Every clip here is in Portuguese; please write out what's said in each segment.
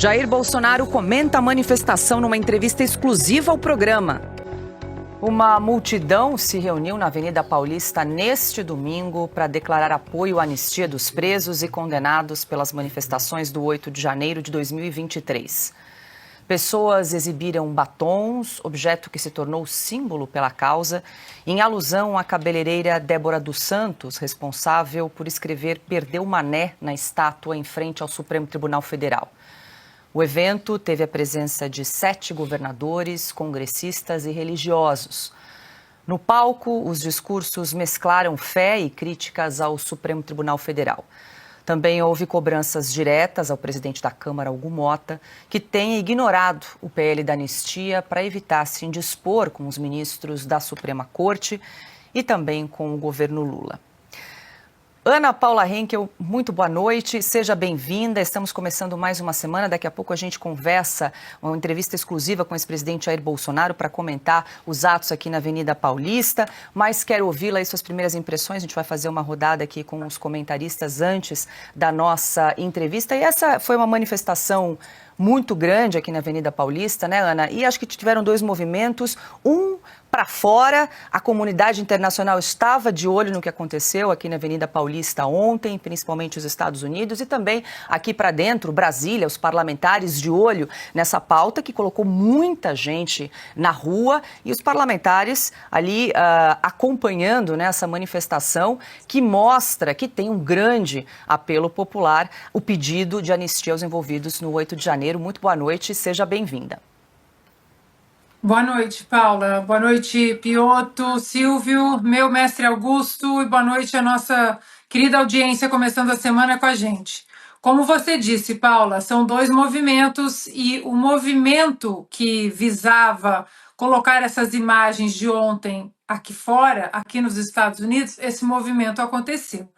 Jair Bolsonaro comenta a manifestação numa entrevista exclusiva ao programa. Uma multidão se reuniu na Avenida Paulista neste domingo para declarar apoio à anistia dos presos e condenados pelas manifestações do 8 de janeiro de 2023. Pessoas exibiram batons, objeto que se tornou símbolo pela causa, em alusão à cabeleireira Débora dos Santos, responsável por escrever "Perdeu Mané" na estátua em frente ao Supremo Tribunal Federal. O evento teve a presença de 7 governadores, congressistas e religiosos. No palco, os discursos mesclaram fé e críticas ao Supremo Tribunal Federal. Também houve cobranças diretas ao presidente da Câmara, Hugo Mota, que tem ignorado o PL da anistia para evitar se indispor com os ministros da Suprema Corte e também com o governo Lula. Ana Paula Henkel, muito boa noite, seja bem-vinda. Estamos começando mais uma semana, daqui a pouco a gente conversa, uma entrevista exclusiva com o ex-presidente Jair Bolsonaro para comentar os atos aqui na Avenida Paulista, mas quero ouvi-la e suas primeiras impressões. A gente vai fazer uma rodada aqui com os comentaristas antes da nossa entrevista. E essa foi uma manifestação muito grande aqui na Avenida Paulista, né, Ana? E acho que tiveram 2 movimentos, um para fora, a comunidade internacional estava de olho no que aconteceu aqui na Avenida Paulista ontem, principalmente os Estados Unidos, e também aqui para dentro, Brasília, os parlamentares de olho nessa pauta que colocou muita gente na rua e os parlamentares ali acompanhando, né, essa manifestação que mostra que tem um grande apelo popular, o pedido de anistia aos envolvidos no 8 de janeiro. Muito boa noite, seja bem-vinda. Boa noite, Paula. Boa noite, Piotto, Silvio, meu mestre Augusto, e boa noite à nossa querida audiência começando a semana com a gente. Como você disse, Paula, são 2 movimentos e o movimento que visava colocar essas imagens de ontem aqui fora, aqui nos Estados Unidos, esse movimento aconteceu.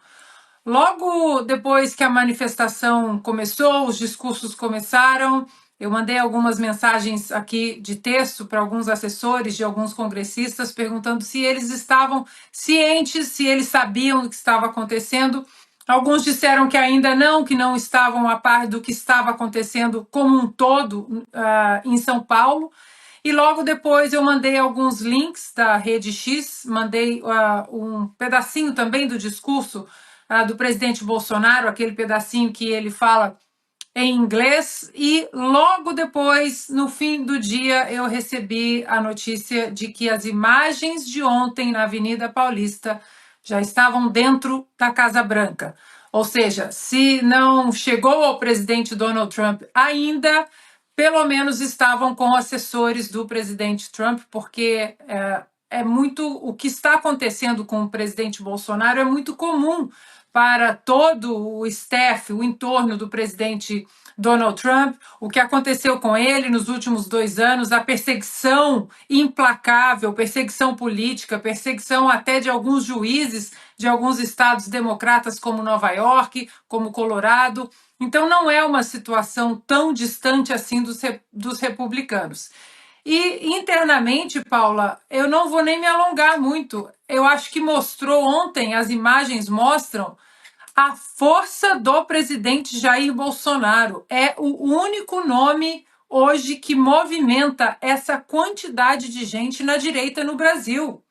Logo depois que a manifestação começou, os discursos começaram, eu mandei algumas mensagens aqui de texto para alguns assessores de alguns congressistas perguntando se eles estavam cientes, se eles sabiam do que estava acontecendo. Alguns disseram que ainda não, que não estavam a par do que estava acontecendo como um todo em São Paulo. E logo depois eu mandei alguns links da Rede X, mandei um pedacinho também do discurso do presidente Bolsonaro, aquele pedacinho que ele fala em inglês, e logo depois, no fim do dia, eu recebi a notícia de que as imagens de ontem na Avenida Paulista já estavam dentro da Casa Branca. Ou seja, se não chegou ao presidente Donald Trump ainda, pelo menos estavam com assessores do presidente Trump, porque é muito o que está acontecendo com o presidente Bolsonaro é muito comum para todo o staff, o entorno do presidente Donald Trump, o que aconteceu com ele nos últimos 2 anos, a perseguição implacável, perseguição política, perseguição até de alguns juízes de alguns estados democratas como Nova York, como Colorado. Então não é uma situação tão distante assim dos republicanos. E internamente, Paula, eu não vou nem me alongar muito. Eu acho que mostrou ontem, as imagens mostram a força do presidente Jair Bolsonaro. É o único nome hoje que movimenta essa quantidade de gente na direita no Brasil.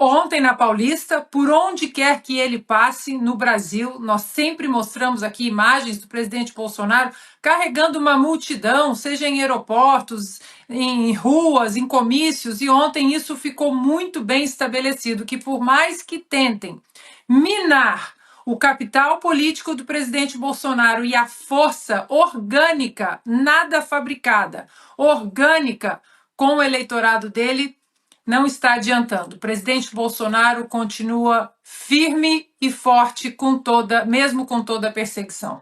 Ontem na Paulista, por onde quer que ele passe no Brasil, nós sempre mostramos aqui imagens do presidente Bolsonaro carregando uma multidão, seja em aeroportos, em ruas, em comícios, e ontem isso ficou muito bem estabelecido, que por mais que tentem minar o capital político do presidente Bolsonaro e a força orgânica, nada fabricada, orgânica com o eleitorado dele, não está adiantando. O presidente Bolsonaro continua firme e forte mesmo com toda a perseguição.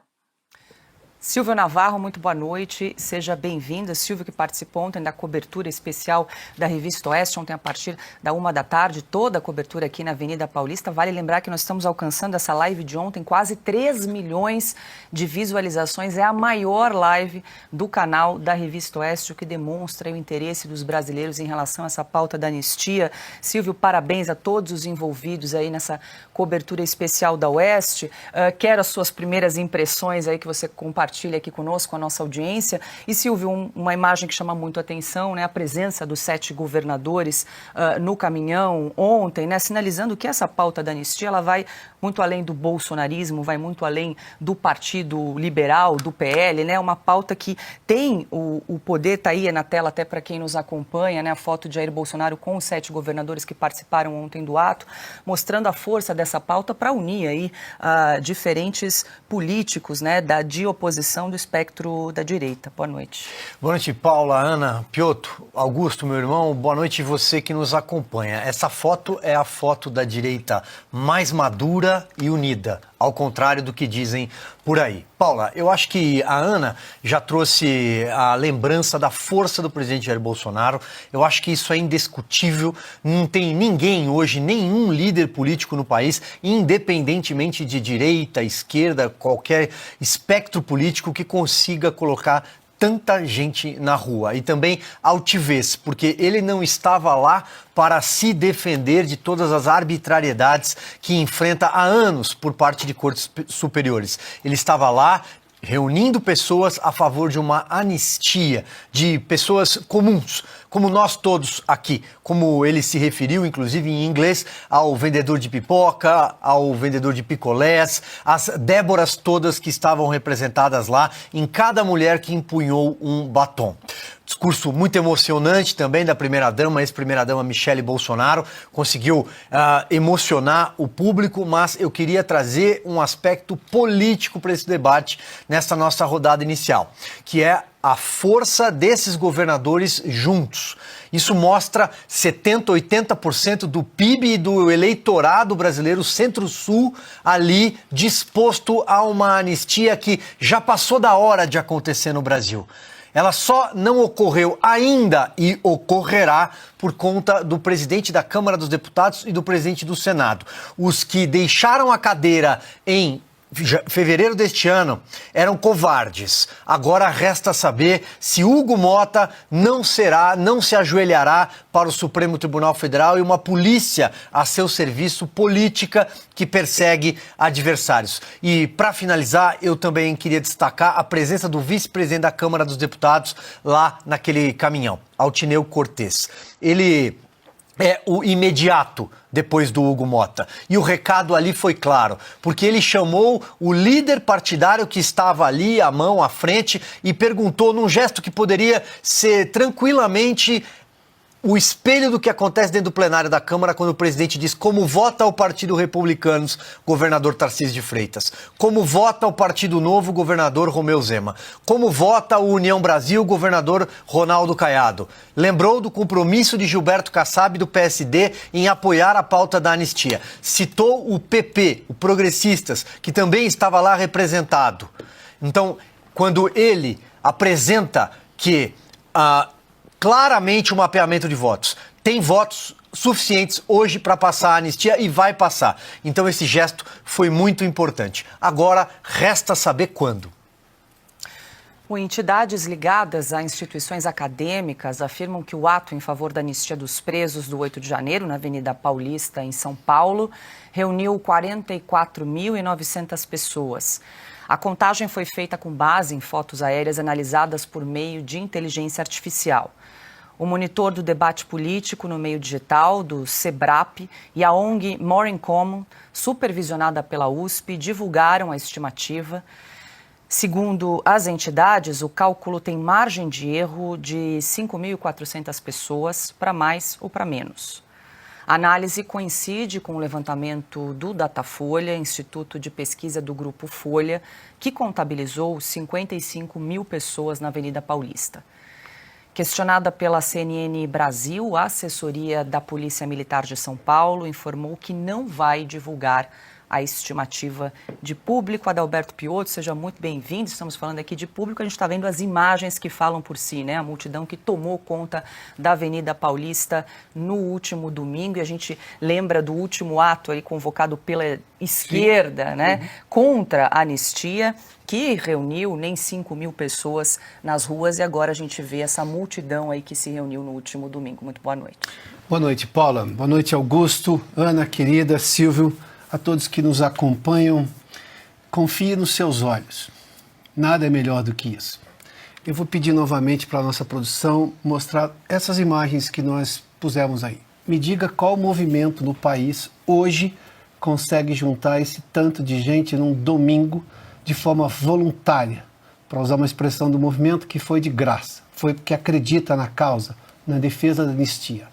Silvio Navarro, muito boa noite, seja bem-vinda. Silvio, que participou ontem da cobertura especial da Revista Oeste, ontem a partir da 13h, toda a cobertura aqui na Avenida Paulista. Vale lembrar que nós estamos alcançando essa live de ontem, quase 3 milhões de visualizações. É a maior live do canal da Revista Oeste, o que demonstra o interesse dos brasileiros em relação a essa pauta da anistia. Silvio, parabéns a todos os envolvidos aí nessa cobertura especial da Oeste. Quero as suas primeiras impressões aí que você compartilha compartilha aqui conosco, com a nossa audiência. E, Silvio, uma imagem que chama muito a atenção, né? A presença dos 7 governadores no caminhão ontem, né? Sinalizando que essa pauta da anistia ela vai muito além do bolsonarismo, vai muito além do Partido Liberal, do PL, né? Uma pauta que tem o poder, está aí na tela até para quem nos acompanha, né? A foto de Jair Bolsonaro com os 7 governadores que participaram ontem do ato, mostrando a força dessa pauta para unir aí diferentes políticos, né? De oposição do espectro da direita. Boa noite. Boa noite, Paula, Ana, Piotr, Augusto, meu irmão. Boa noite você que nos acompanha. Essa foto é a foto da direita mais madura e unida, ao contrário do que dizem por aí. Paula, eu acho que a Ana já trouxe a lembrança da força do presidente Jair Bolsonaro. Eu acho que isso é indiscutível. Não tem ninguém hoje, nenhum líder político no país, independentemente de direita, esquerda, qualquer espectro político que consiga colocar tanta gente na rua. E também altivez, porque ele não estava lá para se defender de todas as arbitrariedades que enfrenta há anos por parte de cortes superiores. Ele estava lá reunindo pessoas a favor de uma anistia, de pessoas comuns, como nós todos aqui, como ele se referiu, inclusive em inglês, ao vendedor de pipoca, ao vendedor de picolés, as Déboras todas que estavam representadas lá, em cada mulher que empunhou um batom. Discurso muito emocionante também da primeira-dama, ex-primeira-dama Michele Bolsonaro, conseguiu emocionar o público, mas eu queria trazer um aspecto político para esse debate nessa nossa rodada inicial, que é a força desses governadores juntos. Isso mostra 70%, 80% do PIB e do eleitorado brasileiro centro-sul ali disposto a uma anistia que já passou da hora de acontecer no Brasil. Ela só não ocorreu ainda e ocorrerá por conta do presidente da Câmara dos Deputados e do presidente do Senado. Os que deixaram a cadeira em fevereiro deste ano eram covardes. Agora resta saber se Hugo Motta não se ajoelhará para o Supremo Tribunal Federal e uma polícia a seu serviço política que persegue adversários. E para finalizar, eu também queria destacar a presença do vice-presidente da Câmara dos Deputados lá naquele caminhão, Altineu Cortes. Ele é o imediato depois do Hugo Motta. E o recado ali foi claro, porque ele chamou o líder partidário que estava ali, a mão à frente, e perguntou num gesto que poderia ser tranquilamente o espelho do que acontece dentro do plenário da Câmara quando o presidente diz como vota o Partido Republicano, governador Tarcísio de Freitas, como vota o Partido Novo, governador Romeu Zema, como vota o União Brasil, governador Ronaldo Caiado. Lembrou do compromisso de Gilberto Kassab do PSD em apoiar a pauta da anistia. Citou o PP, o Progressistas, que também estava lá representado. Então, quando ele apresenta que claramente o mapeamento de votos. Tem votos suficientes hoje para passar a anistia e vai passar. Então esse gesto foi muito importante. Agora resta saber quando. Entidades ligadas a instituições acadêmicas afirmam que o ato em favor da anistia dos presos do 8 de janeiro, na Avenida Paulista, em São Paulo, reuniu 44.900 pessoas. A contagem foi feita com base em fotos aéreas analisadas por meio de inteligência artificial. O monitor do debate político no meio digital, do SEBRAP, e a ONG More in Common, supervisionada pela USP, divulgaram a estimativa. Segundo as entidades, o cálculo tem margem de erro de 5.400 pessoas, para mais ou para menos. A análise coincide com o levantamento do Datafolha, Instituto de Pesquisa do Grupo Folha, que contabilizou 55 mil pessoas na Avenida Paulista. Questionada pela CNN Brasil, a assessoria da Polícia Militar de São Paulo informou que não vai divulgar a estimativa de público. Adalberto Piotr, seja muito bem-vindo. Estamos falando aqui de público, a gente está vendo as imagens que falam por si, né? A multidão que tomou conta da Avenida Paulista no último domingo, e a gente lembra do último ato aí convocado pela esquerda, né? Contra a anistia, que reuniu nem 5 mil pessoas nas ruas, e agora a gente vê essa multidão aí que se reuniu no último domingo. Muito boa noite. Boa noite, Paula. Boa noite, Augusto, Ana, querida, Silvio, a todos que nos acompanham. Confie nos seus olhos. Nada é melhor do que isso. Eu vou pedir novamente para a nossa produção mostrar essas imagens que nós pusemos aí. Me diga qual movimento no país hoje consegue juntar esse tanto de gente num domingo de forma voluntária, para usar uma expressão do movimento que foi de graça, foi porque acredita na causa, na defesa da anistia.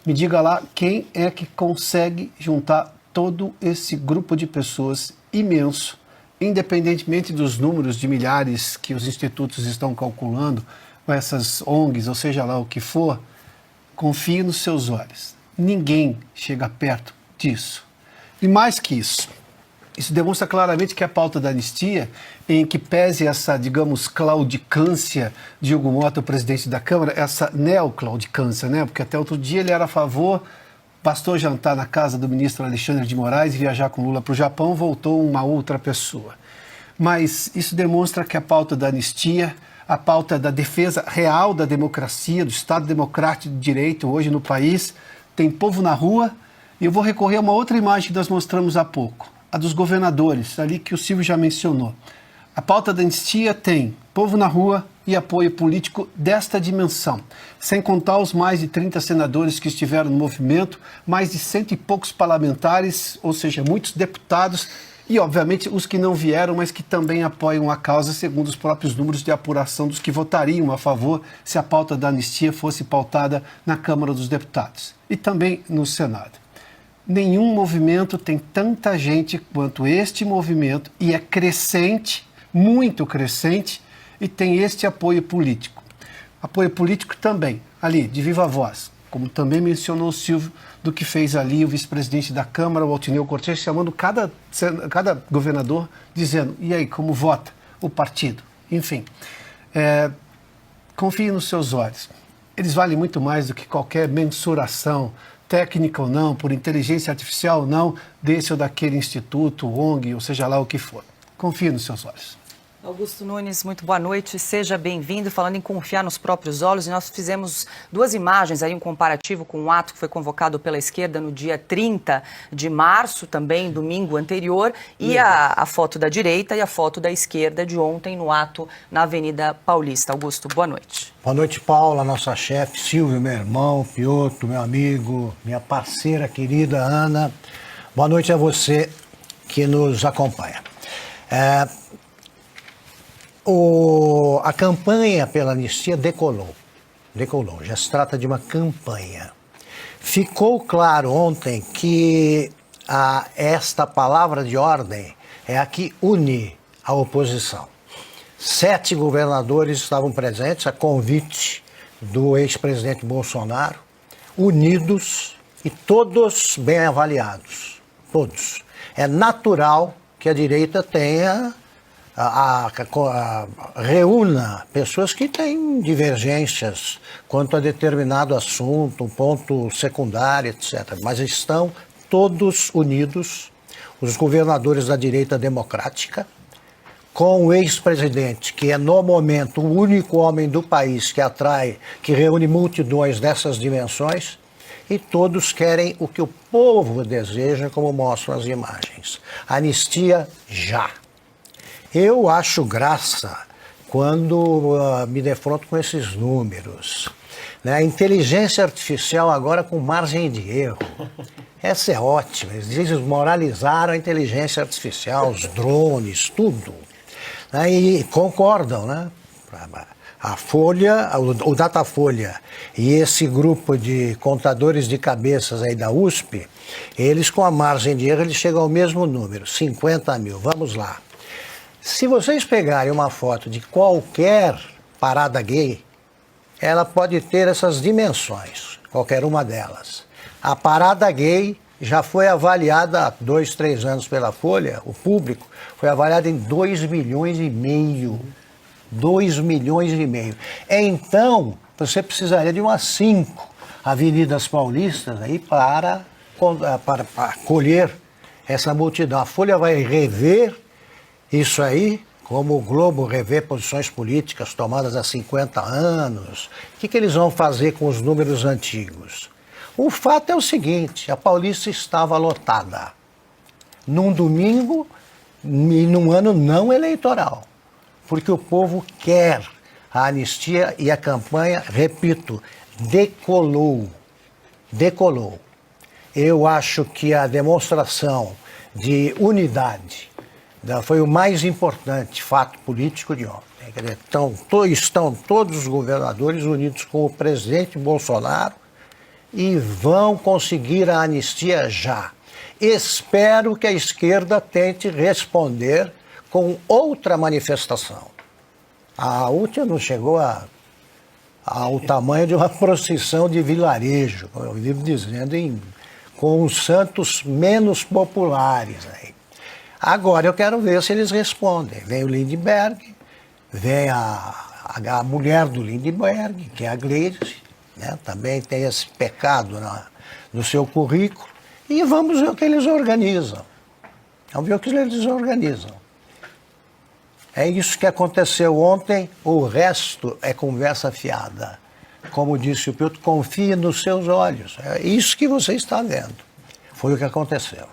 Me diga lá quem é que consegue juntar todo esse grupo de pessoas imenso, independentemente dos números de milhares que os institutos estão calculando, ou essas ONGs, ou seja lá o que for, confie nos seus olhos. Ninguém chega perto disso. E mais que isso demonstra claramente que a pauta da anistia, em que pese essa, digamos, claudicância de Hugo Mota, o presidente da Câmara, essa neoclaudicância, né? Porque até outro dia ele era a favor, bastou jantar na casa do ministro Alexandre de Moraes e viajar com Lula para o Japão, voltou uma outra pessoa. Mas isso demonstra que a pauta da anistia, a pauta da defesa real da democracia, do Estado Democrático de Direito hoje no país, tem povo na rua. E eu vou recorrer a uma outra imagem que nós mostramos há pouco, a dos governadores, ali que o Silvio já mencionou. A pauta da anistia tem povo na rua e apoio político desta dimensão, sem contar os mais de 30 senadores que estiveram no movimento, mais de 100 e poucos parlamentares, ou seja, muitos deputados, e obviamente os que não vieram, mas que também apoiam a causa, segundo os próprios números de apuração dos que votariam a favor se a pauta da anistia fosse pautada na Câmara dos Deputados e também no Senado. Nenhum movimento tem tanta gente quanto este movimento e é crescente, muito crescente, e tem este apoio político. Apoio político também, ali, de viva voz, como também mencionou o Silvio, do que fez ali o vice-presidente da Câmara, o Altineu Cortes, chamando cada governador, dizendo, e aí, como vota o partido? Enfim, confie nos seus olhos. Eles valem muito mais do que qualquer mensuração, técnica ou não, por inteligência artificial ou não, desse ou daquele instituto, ONG, ou seja lá o que for. Confie nos seus olhos. Augusto Nunes, muito boa noite, seja bem-vindo. Falando em confiar nos próprios olhos, nós fizemos duas imagens, aí um comparativo com um ato que foi convocado pela esquerda no dia 30 de março, também domingo anterior, e a foto da direita e a foto da esquerda de ontem no ato na Avenida Paulista. Augusto, boa noite. Boa noite, Paula, nossa chefe, Silvio, meu irmão, Piotr, meu amigo, minha parceira querida Ana. Boa noite a você que nos acompanha. A campanha pela anistia decolou, já se trata de uma campanha. Ficou claro ontem que esta palavra de ordem é a que une a oposição. 7 governadores estavam presentes a convite do ex-presidente Bolsonaro, unidos e todos bem avaliados, todos. É natural que a direita tenha reúna pessoas que têm divergências quanto a determinado assunto, um ponto secundário, etc. Mas estão todos unidos, os governadores da direita democrática, com o ex-presidente, que é no momento o único homem do país que reúne multidões dessas dimensões, e todos querem o que o povo deseja, como mostram as imagens. Anistia já. Eu acho graça quando me defronto com esses números. Né? A inteligência artificial agora com margem de erro. Essa é ótima. Eles desmoralizaram a inteligência artificial, os drones, tudo. Né? E concordam, né? A Folha, o Datafolha e esse grupo de contadores de cabeças aí da USP, eles com a margem de erro, eles chegam ao mesmo número, 50 mil. Vamos lá. Se vocês pegarem uma foto de qualquer parada gay, ela pode ter essas dimensões, qualquer uma delas. A parada gay já foi avaliada há 2, 3 anos pela Folha, o público, foi avaliada em 2,5 milhões. 2,5 milhões. Então, você precisaria de umas 5 avenidas paulistas aí para acolher essa multidão. A Folha vai rever isso aí, como o Globo revê posições políticas tomadas há 50 anos. O que eles vão fazer com os números antigos? O fato é o seguinte, a Paulista estava lotada num domingo e num ano não eleitoral. porque o povo quer a anistia e a campanha, repito, decolou. Decolou. Eu acho que a demonstração de unidade foi o mais importante fato político de ontem. Então, estão todos os governadores unidos com o presidente Bolsonaro e vão conseguir a anistia já. Espero que a esquerda tente responder com outra manifestação. A última não chegou ao tamanho de uma procissão de vilarejo, como eu vivo dizendo, com os santos menos populares aí. Agora eu quero ver se eles respondem. Vem o Lindbergh, vem a mulher do Lindbergh, que é a Gleice, né? Também tem esse pecado no seu currículo, e vamos ver o que eles organizam. Vamos ver o que eles organizam. É isso que aconteceu ontem, o resto é conversa fiada. Como disse o Piotr, confie nos seus olhos. É isso que você está vendo. Foi o que aconteceu.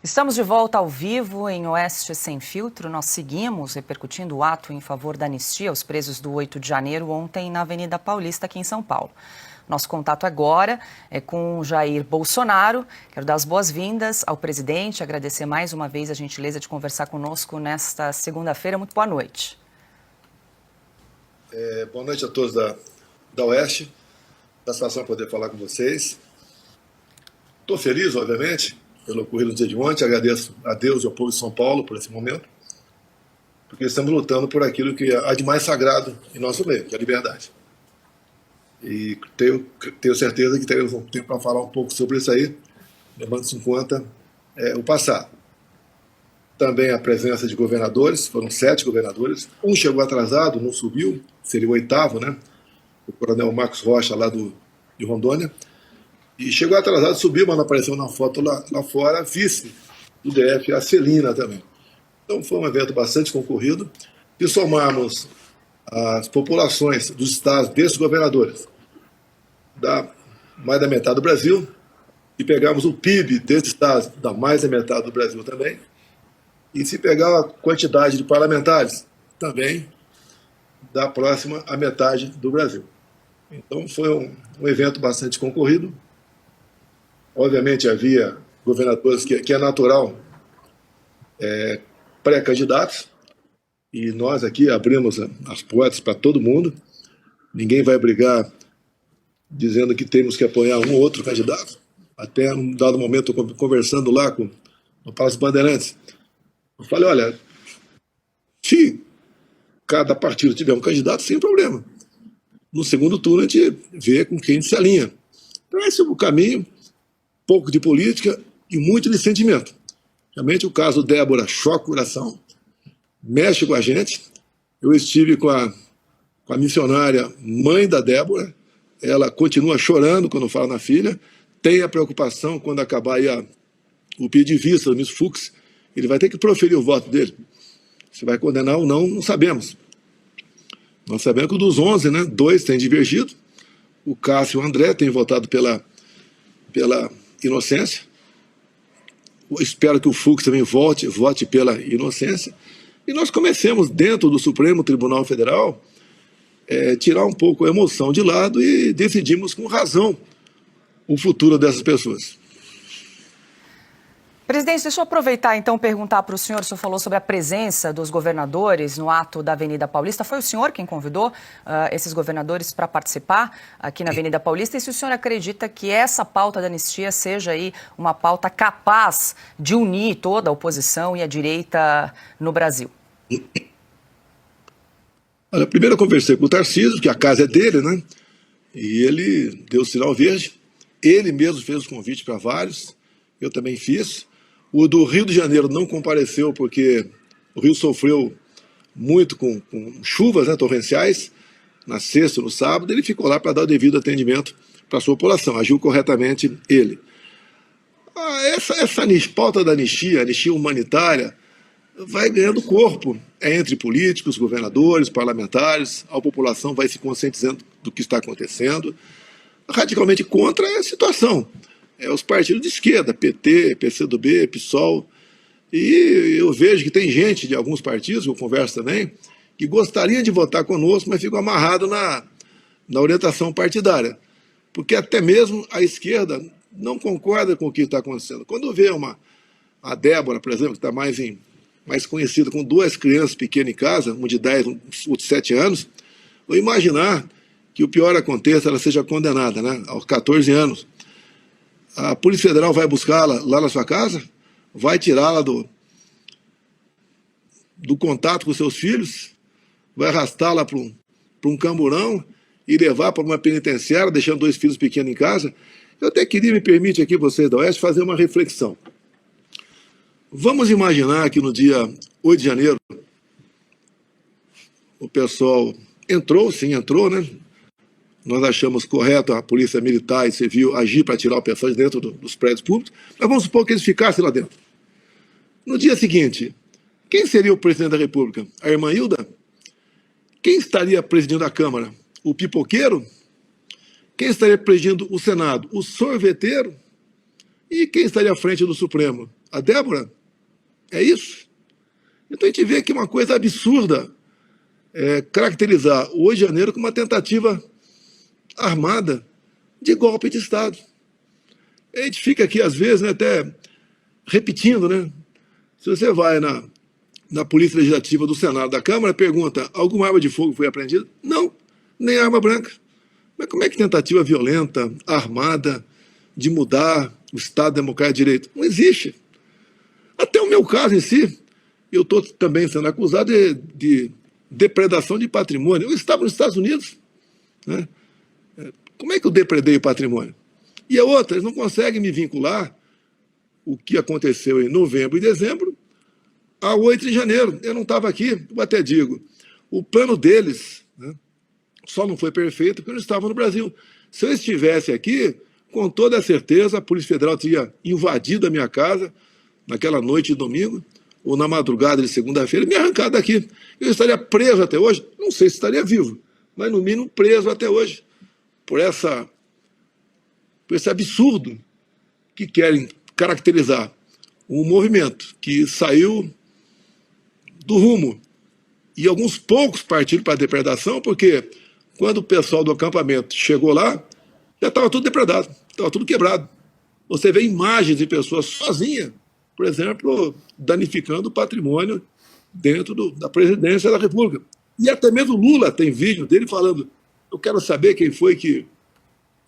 Estamos de volta ao vivo em Oeste Sem Filtro. Nós seguimos repercutindo o ato em favor da anistia aos presos do 8 de janeiro ontem na Avenida Paulista, aqui em São Paulo. Nosso contato agora é com Jair Bolsonaro. Quero dar as boas-vindas ao presidente, agradecer mais uma vez a gentileza de conversar conosco nesta segunda-feira. Muito boa noite. Boa noite a todos da Oeste. Satisfação poder falar com vocês. Estou feliz, obviamente, pelo ocorrido no dia de ontem. Agradeço a Deus e ao povo de São Paulo por esse momento, porque estamos lutando por aquilo que há de mais sagrado em nosso meio, que é a liberdade. E tenho certeza que teremos um tempo para falar um pouco sobre isso aí, levando-se em conta o passado. Também a presença de governadores, foram 7 governadores. Um chegou atrasado, não subiu, seria o 8º, né? O coronel Marcos Rocha, lá de Rondônia. E chegou atrasado, subiu, mas não apareceu na foto lá fora, a vice do DF, a Celina também. Então foi um evento bastante concorrido. Se somarmos as populações dos estados desses governadores, dá mais da metade do Brasil, e pegarmos o PIB desses estados, dá mais da metade do Brasil também, e se pegar a quantidade de parlamentares, também dá próxima à metade do Brasil. Então foi um evento bastante concorrido. Obviamente havia governadores que é natural pré-candidatos, e nós aqui abrimos as portas para todo mundo. Ninguém vai brigar dizendo que temos que apoiar um ou outro candidato. Até num dado momento, conversando lá no Palácio Bandeirantes, eu falei, olha, se cada partido tiver um candidato, sem problema. No segundo turno a gente vê com quem se alinha. Então esse é o caminho, pouco de política e muito de sentimento. Realmente o caso Débora choca o coração, mexe com a gente. Eu estive com a missionária mãe da Débora, ela continua chorando quando fala na filha, tem a preocupação quando acabar aí o pedido de vista do ministro Fux, ele vai ter que proferir o voto dele. Se vai condenar ou não, não sabemos. Nós sabemos que dos 11, né, 2 têm divergido, o Cássio e o André têm votado pela inocência. Eu espero que o Fux também vote pela inocência. E nós comecemos, dentro do Supremo Tribunal Federal, tirar um pouco a emoção de lado e decidimos com razão o futuro dessas pessoas. Presidente, deixa eu aproveitar então e perguntar para o senhor falou sobre a presença dos governadores no ato da Avenida Paulista. Foi o senhor quem convidou esses governadores para participar aqui na Avenida Paulista? E se o senhor acredita que essa pauta da anistia seja aí uma pauta capaz de unir toda a oposição e a direita no Brasil? Olha, primeiro eu conversei com o Tarcísio, que a casa é dele, né? E ele deu o sinal verde. Ele mesmo fez o convite para vários, eu também fiz. O do Rio de Janeiro não compareceu porque o Rio sofreu muito com chuvas, né, torrenciais, na sexta e no sábado. Ele ficou lá para dar o devido atendimento para a sua população, agiu corretamente ele. Essa pauta da anistia humanitária, vai ganhando corpo entre políticos, governadores, parlamentares, a população vai se conscientizando do que está acontecendo, radicalmente contra a situação. Os partidos de esquerda, PT, PCdoB, PSOL, E eu vejo que tem gente de alguns partidos, eu converso também, que gostaria de votar conosco, mas ficam amarrados na orientação partidária. Porque até mesmo a esquerda não concorda com o que está acontecendo. Quando vê a Débora, por exemplo, que está mais conhecida, com 2 crianças pequenas em casa, uma de 10 e outra de 7 anos, vou imaginar que o pior aconteça, ela seja condenada, né, aos 14 anos. A Polícia Federal vai buscá-la lá na sua casa, vai tirá-la do contato com seus filhos, vai arrastá-la para um camburão e levar para uma penitenciária, deixando 2 filhos pequenos em casa. Eu até queria, me permite aqui, vocês da Oeste, fazer uma reflexão. Vamos imaginar que no dia 8 de janeiro, o pessoal entrou, né? Nós achamos correto a Polícia Militar e Civil agir para tirar o pessoal de dentro dos prédios públicos, mas vamos supor que eles ficassem lá dentro. No dia seguinte, quem seria o presidente da República? A irmã Hilda? Quem estaria presidindo a Câmara? O pipoqueiro? Quem estaria presidindo o Senado? O sorveteiro? E quem estaria à frente do Supremo? A Débora? É isso? Então a gente vê que uma coisa absurda caracterizar o 8 de janeiro como uma tentativa armada de golpe de Estado. A gente fica aqui, às vezes, né, até repetindo, né? Se você vai na Polícia Legislativa do Senado, da Câmara, pergunta, alguma arma de fogo foi apreendida? Não, nem arma branca. Mas como é que tentativa violenta, armada, de mudar o Estado Democrático de Direito? Não existe. Até o meu caso em si, eu estou também sendo acusado de depredação de patrimônio. Eu estava nos Estados Unidos, né? Como é que eu depredei o patrimônio? E a outra, eles não conseguem me vincular o que aconteceu em novembro e dezembro a 8 de janeiro. Eu não estava aqui, eu até digo, o plano deles, né, só não foi perfeito porque eu não estava no Brasil. Se eu estivesse aqui, com toda certeza, a Polícia Federal teria invadido a minha casa naquela noite de domingo, ou na madrugada de segunda-feira, e me arrancado daqui. Eu estaria preso até hoje, não sei se estaria vivo, mas no mínimo preso até hoje, por esse absurdo que querem caracterizar um movimento que saiu do rumo e alguns poucos partiram para a depredação, porque quando o pessoal do acampamento chegou lá, já estava tudo depredado, estava tudo quebrado. Você vê imagens de pessoas sozinhas, por exemplo, danificando o patrimônio dentro da presidência da República. E até mesmo Lula tem vídeo dele falando, eu quero saber quem foi que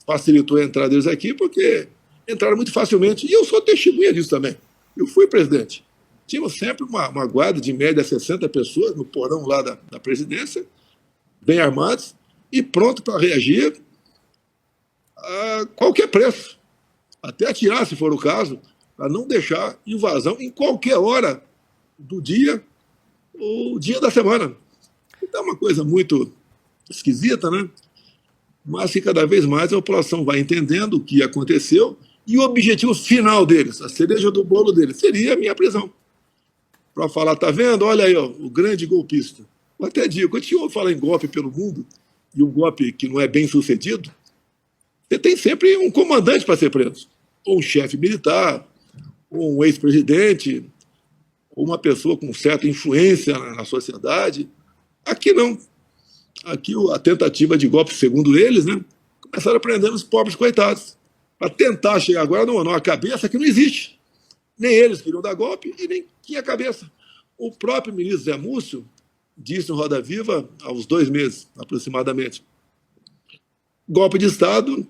facilitou a entrada deles aqui, porque entraram muito facilmente. E eu sou testemunha disso também. Eu fui presidente. Tínhamos sempre uma guarda de média 60 pessoas no porão lá da presidência, bem armados, e pronto para reagir a qualquer preço. Até atirar, se for o caso, para não deixar invasão em qualquer hora do dia ou dia da semana. Então é uma coisa muito esquisita, né? Mas que cada vez mais a população vai entendendo o que aconteceu e o objetivo final deles, a cereja do bolo deles, seria a minha prisão. Para falar, tá vendo? Olha aí, ó, o grande golpista. Eu até digo, quando a gente ouve falar em golpe pelo mundo, e um golpe que não é bem sucedido, você tem sempre um comandante para ser preso. Ou um chefe militar, ou um ex-presidente, ou uma pessoa com certa influência na sociedade. Aqui não. Aqui a tentativa de golpe, segundo eles, né, começaram prendendo os pobres coitados, para tentar chegar agora numa cabeça que não existe. Nem eles queriam dar golpe e nem tinha cabeça. O próprio ministro Zé Múcio disse no Roda Viva, há uns 2 meses aproximadamente, golpe de Estado,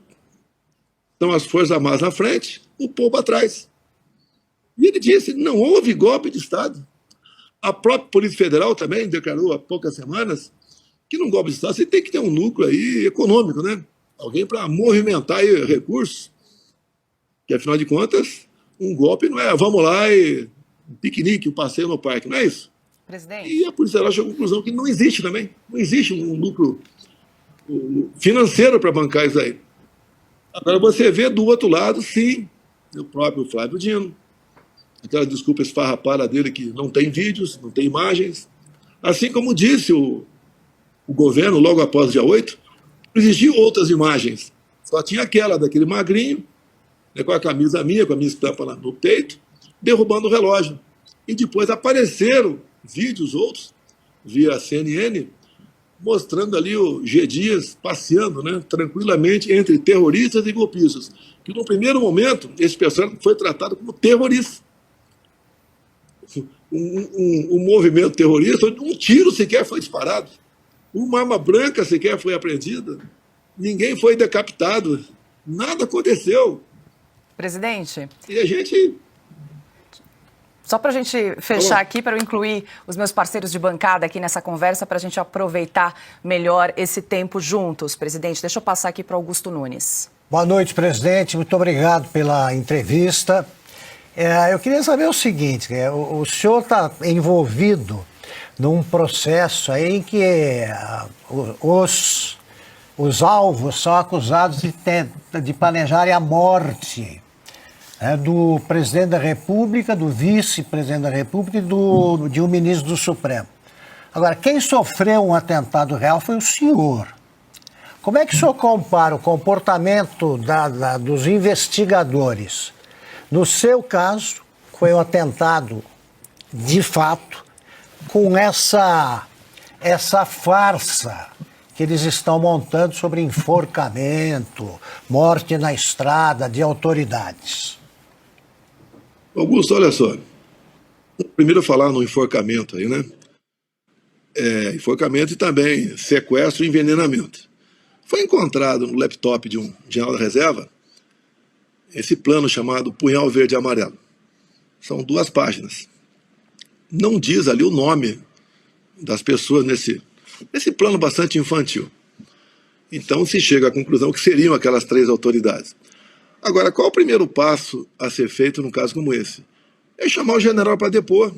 estão as Forças Armadas na frente, o povo atrás. E ele disse, não houve golpe de Estado. A própria Polícia Federal também declarou há poucas semanas que num golpe de Estado você tem que ter um núcleo aí econômico, né? Alguém para movimentar aí recursos, que afinal de contas, um golpe não é vamos lá e um piquenique, um passeio no parque, não é isso? Presidente. E a Polícia Federal chegou à conclusão que não existe também, não existe um núcleo financeiro para bancar isso aí. Agora você vê do outro lado, sim, o próprio Flávio Dino, aquela desculpa esfarrapada dele que não tem vídeos, não tem imagens, assim como disse o governo logo após o dia 8, não existiam outras imagens, só tinha aquela daquele magrinho, né, com a camisa minha, com a minha estampa lá no peito, derrubando o relógio. E depois apareceram vídeos outros, via CNN, mostrando ali o G. Dias passeando, né, tranquilamente entre terroristas e golpistas. Que no primeiro momento, esse personagem foi tratado como terrorista. Um movimento terrorista, onde um tiro sequer foi disparado, uma arma branca sequer foi apreendida, ninguém foi decapitado, nada aconteceu. Presidente, E a gente... só para a gente fechar aqui, para eu incluir os meus parceiros de bancada aqui nessa conversa, para a gente aproveitar melhor esse tempo juntos. Presidente, deixa eu passar aqui para Augusto Nunes. Boa noite, presidente. Muito obrigado pela entrevista. Eu queria saber o seguinte, o senhor está envolvido num processo aí em que os alvos são acusados de planejarem a morte do presidente da República, do vice-presidente da República e de um ministro do Supremo. Agora, quem sofreu um atentado real foi o senhor. Como é que o senhor compara o comportamento dos investigadores? No seu caso, foi um atentado de fato, com essa farsa que eles estão montando sobre enforcamento, morte na estrada de autoridades. Augusto, olha só. Primeiro falar no enforcamento aí, né? Enforcamento e também sequestro e envenenamento. Foi encontrado no laptop de um general da reserva esse plano chamado Punhal Verde e Amarelo. São 2 páginas. Não diz ali o nome das pessoas nesse plano bastante infantil. Então se chega à conclusão que seriam aquelas 3 autoridades. Agora, qual o primeiro passo a ser feito num caso como esse? É chamar o general para depor.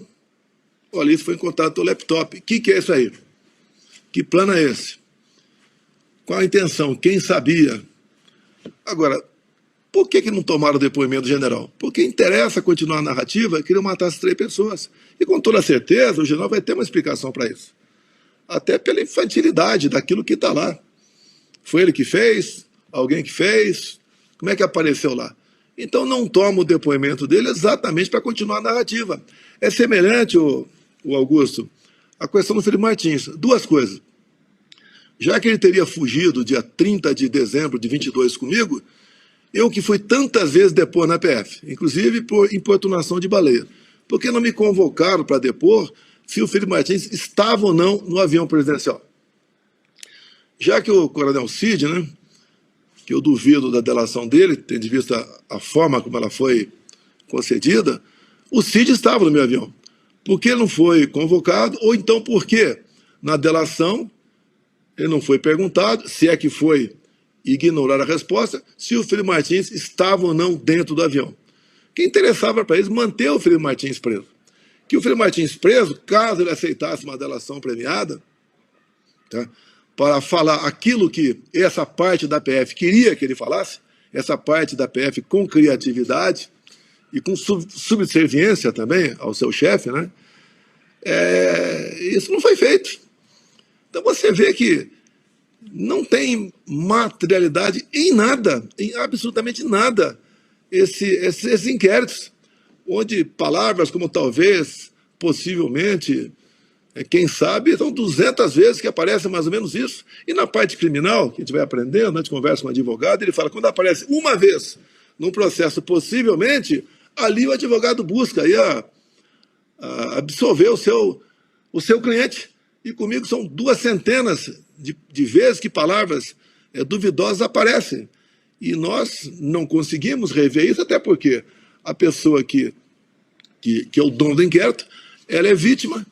Olha, isso foi encontrado no teu laptop. O que é isso aí? Que plano é esse? Qual a intenção? Quem sabia? Agora, por que não tomaram o depoimento do general? Porque interessa continuar a narrativa, queriam matar essas 3 pessoas. E com toda certeza o general vai ter uma explicação para isso. Até pela infantilidade daquilo que está lá. Foi ele que fez? Alguém que fez? Como é que apareceu lá? Então não toma o depoimento dele exatamente para continuar a narrativa. É semelhante, o Augusto, a questão do Felipe Martins. 2 coisas. Já que ele teria fugido dia 30 de dezembro de 22 comigo, eu que fui tantas vezes depor na PF, inclusive por importunação de baleia. Por que não me convocaram para depor se o Felipe Martins estava ou não no avião presidencial? Já que o coronel Cid, né, que eu duvido da delação dele, tendo em vista a forma como ela foi concedida, o Cid estava no meu avião. Por que ele não foi convocado? Ou então por que na delação ele não foi perguntado, se é que foi ignorar a resposta, se o Felipe Martins estava ou não dentro do avião? O que interessava para eles manter o Felipe Martins preso. Que o Felipe Martins preso, caso ele aceitasse uma delação premiada, tá, para falar aquilo que essa parte da PF queria que ele falasse, essa parte da PF com criatividade e com subserviência também ao seu chefe, né? Isso não foi feito. Então você vê que não tem materialidade em nada, em absolutamente nada, esses inquéritos, onde palavras como talvez, possivelmente, quem sabe, são 200 vezes que aparece mais ou menos isso. E na parte criminal, que a gente vai aprendendo, a gente conversa com um advogado, ele fala, quando aparece uma vez num processo, possivelmente, ali o advogado busca aí absolver o seu cliente. E comigo são 200 de vezes que palavras duvidosas aparecem. E nós não conseguimos rever isso, até porque a pessoa que é o dono do inquérito, ela é vítima,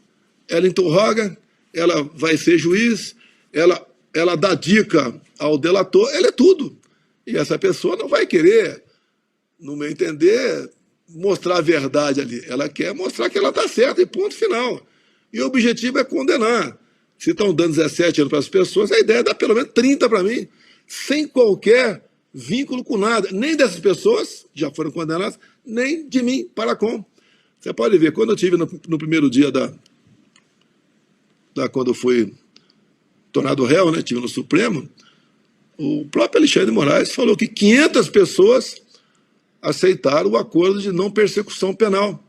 ela interroga, ela vai ser juiz, ela dá dica ao delator, ela é tudo. E essa pessoa não vai querer, no meu entender, mostrar a verdade ali. Ela quer mostrar que ela está certa e ponto final. E o objetivo é condenar. Se estão dando 17 anos para as pessoas, a ideia é dar pelo menos 30 para mim, sem qualquer vínculo com nada. Nem dessas pessoas, que já foram condenadas, nem de mim para com. Você pode ver, quando eu tive no primeiro dia quando eu fui tornado réu, né, tive no Supremo, o próprio Alexandre de Moraes falou que 500 pessoas aceitaram o acordo de não persecução penal.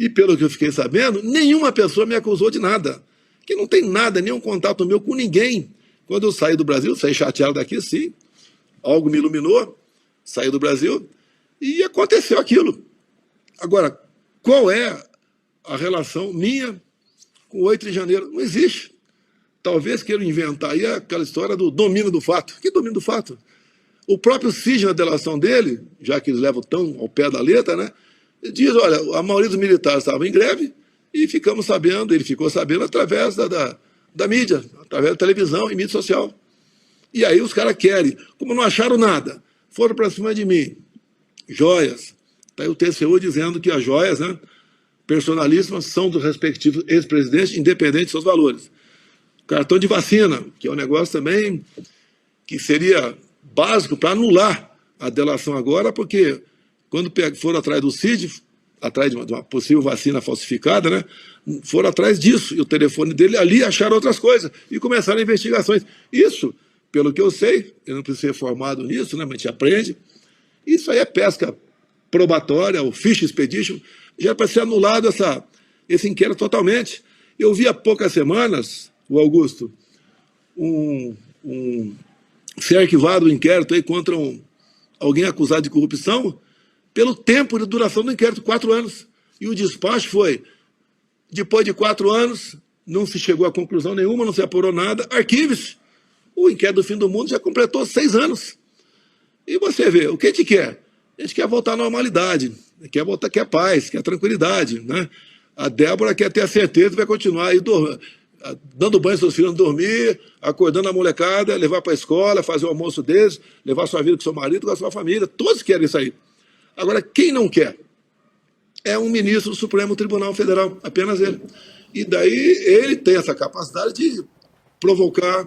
E pelo que eu fiquei sabendo, nenhuma pessoa me acusou de nada. Que não tem nada, nenhum contato meu com ninguém. Quando eu saí do Brasil, saí chateado daqui, sim. Algo me iluminou, saí do Brasil e aconteceu aquilo. Agora, qual é a relação minha com o 8 de janeiro? Não existe. Talvez queiram inventar aí aquela história do domínio do fato. Que domínio do fato? O próprio Cid, na delação dele, já que eles levam tão ao pé da letra, né, diz, olha, a maioria dos militares estava em greve e ficamos sabendo, ele ficou sabendo através da mídia, através da televisão e mídia social. E aí os caras querem, como não acharam nada, foram para cima de mim, joias. Está aí o TCU dizendo que as joias, né, personalíssimas, são dos respectivos ex-presidentes, independente de seus valores. Cartão de vacina, que é um negócio também que seria básico para anular a delação agora, porque quando foram atrás do Cid, atrás de uma possível vacina falsificada, né, foram atrás disso, e o telefone dele ali acharam outras coisas, e começaram investigações. Isso, pelo que eu sei, eu não preciso ser formado nisso, né, mas a gente aprende, isso aí é pesca probatória, o Fish Expedition, já para ser anulado esse inquérito totalmente. Eu vi há poucas semanas, o Augusto, ser arquivado o inquérito aí contra alguém acusado de corrupção pelo tempo de duração do inquérito, 4 anos. E o despacho foi, depois de 4 anos, não se chegou a conclusão nenhuma, não se apurou nada, arquive-se. O inquérito do fim do mundo já completou 6 anos. E você vê, o que a gente quer? A gente quer voltar à normalidade, quer paz, quer tranquilidade, né? A Débora quer ter a certeza que vai continuar aí dando banho aos seus filhos, dormir, acordando a molecada, levar para a escola, fazer o almoço deles, levar sua vida com seu marido, com a sua família. Todos querem isso aí. Agora, quem não quer? É um ministro do Supremo Tribunal Federal, apenas ele. E daí ele tem essa capacidade de provocar,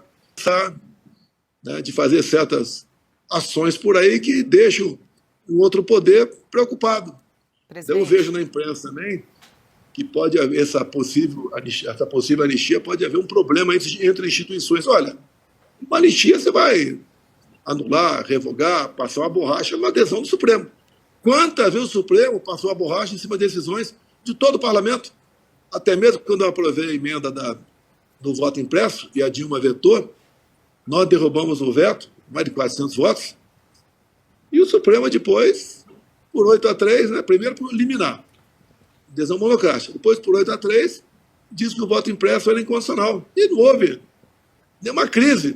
né, de fazer certas ações por aí que deixam o outro poder preocupado. Presidente. Eu vejo na imprensa também que pode haver essa possível anistia, pode haver um problema entre instituições. Olha, uma anistia você vai anular, revogar, passar uma borracha numa decisão do Supremo. Quantas vezes o Supremo passou a borracha em cima de decisões de todo o parlamento? Até mesmo quando eu aprovei a emenda do voto impresso e a Dilma vetou, nós derrubamos o veto, mais de 400 votos, e o Supremo depois, por 8-3, né, primeiro por liminar, decisão monocrática, depois por 8-3, diz que o voto impresso era inconstitucional. E não houve nenhuma crise,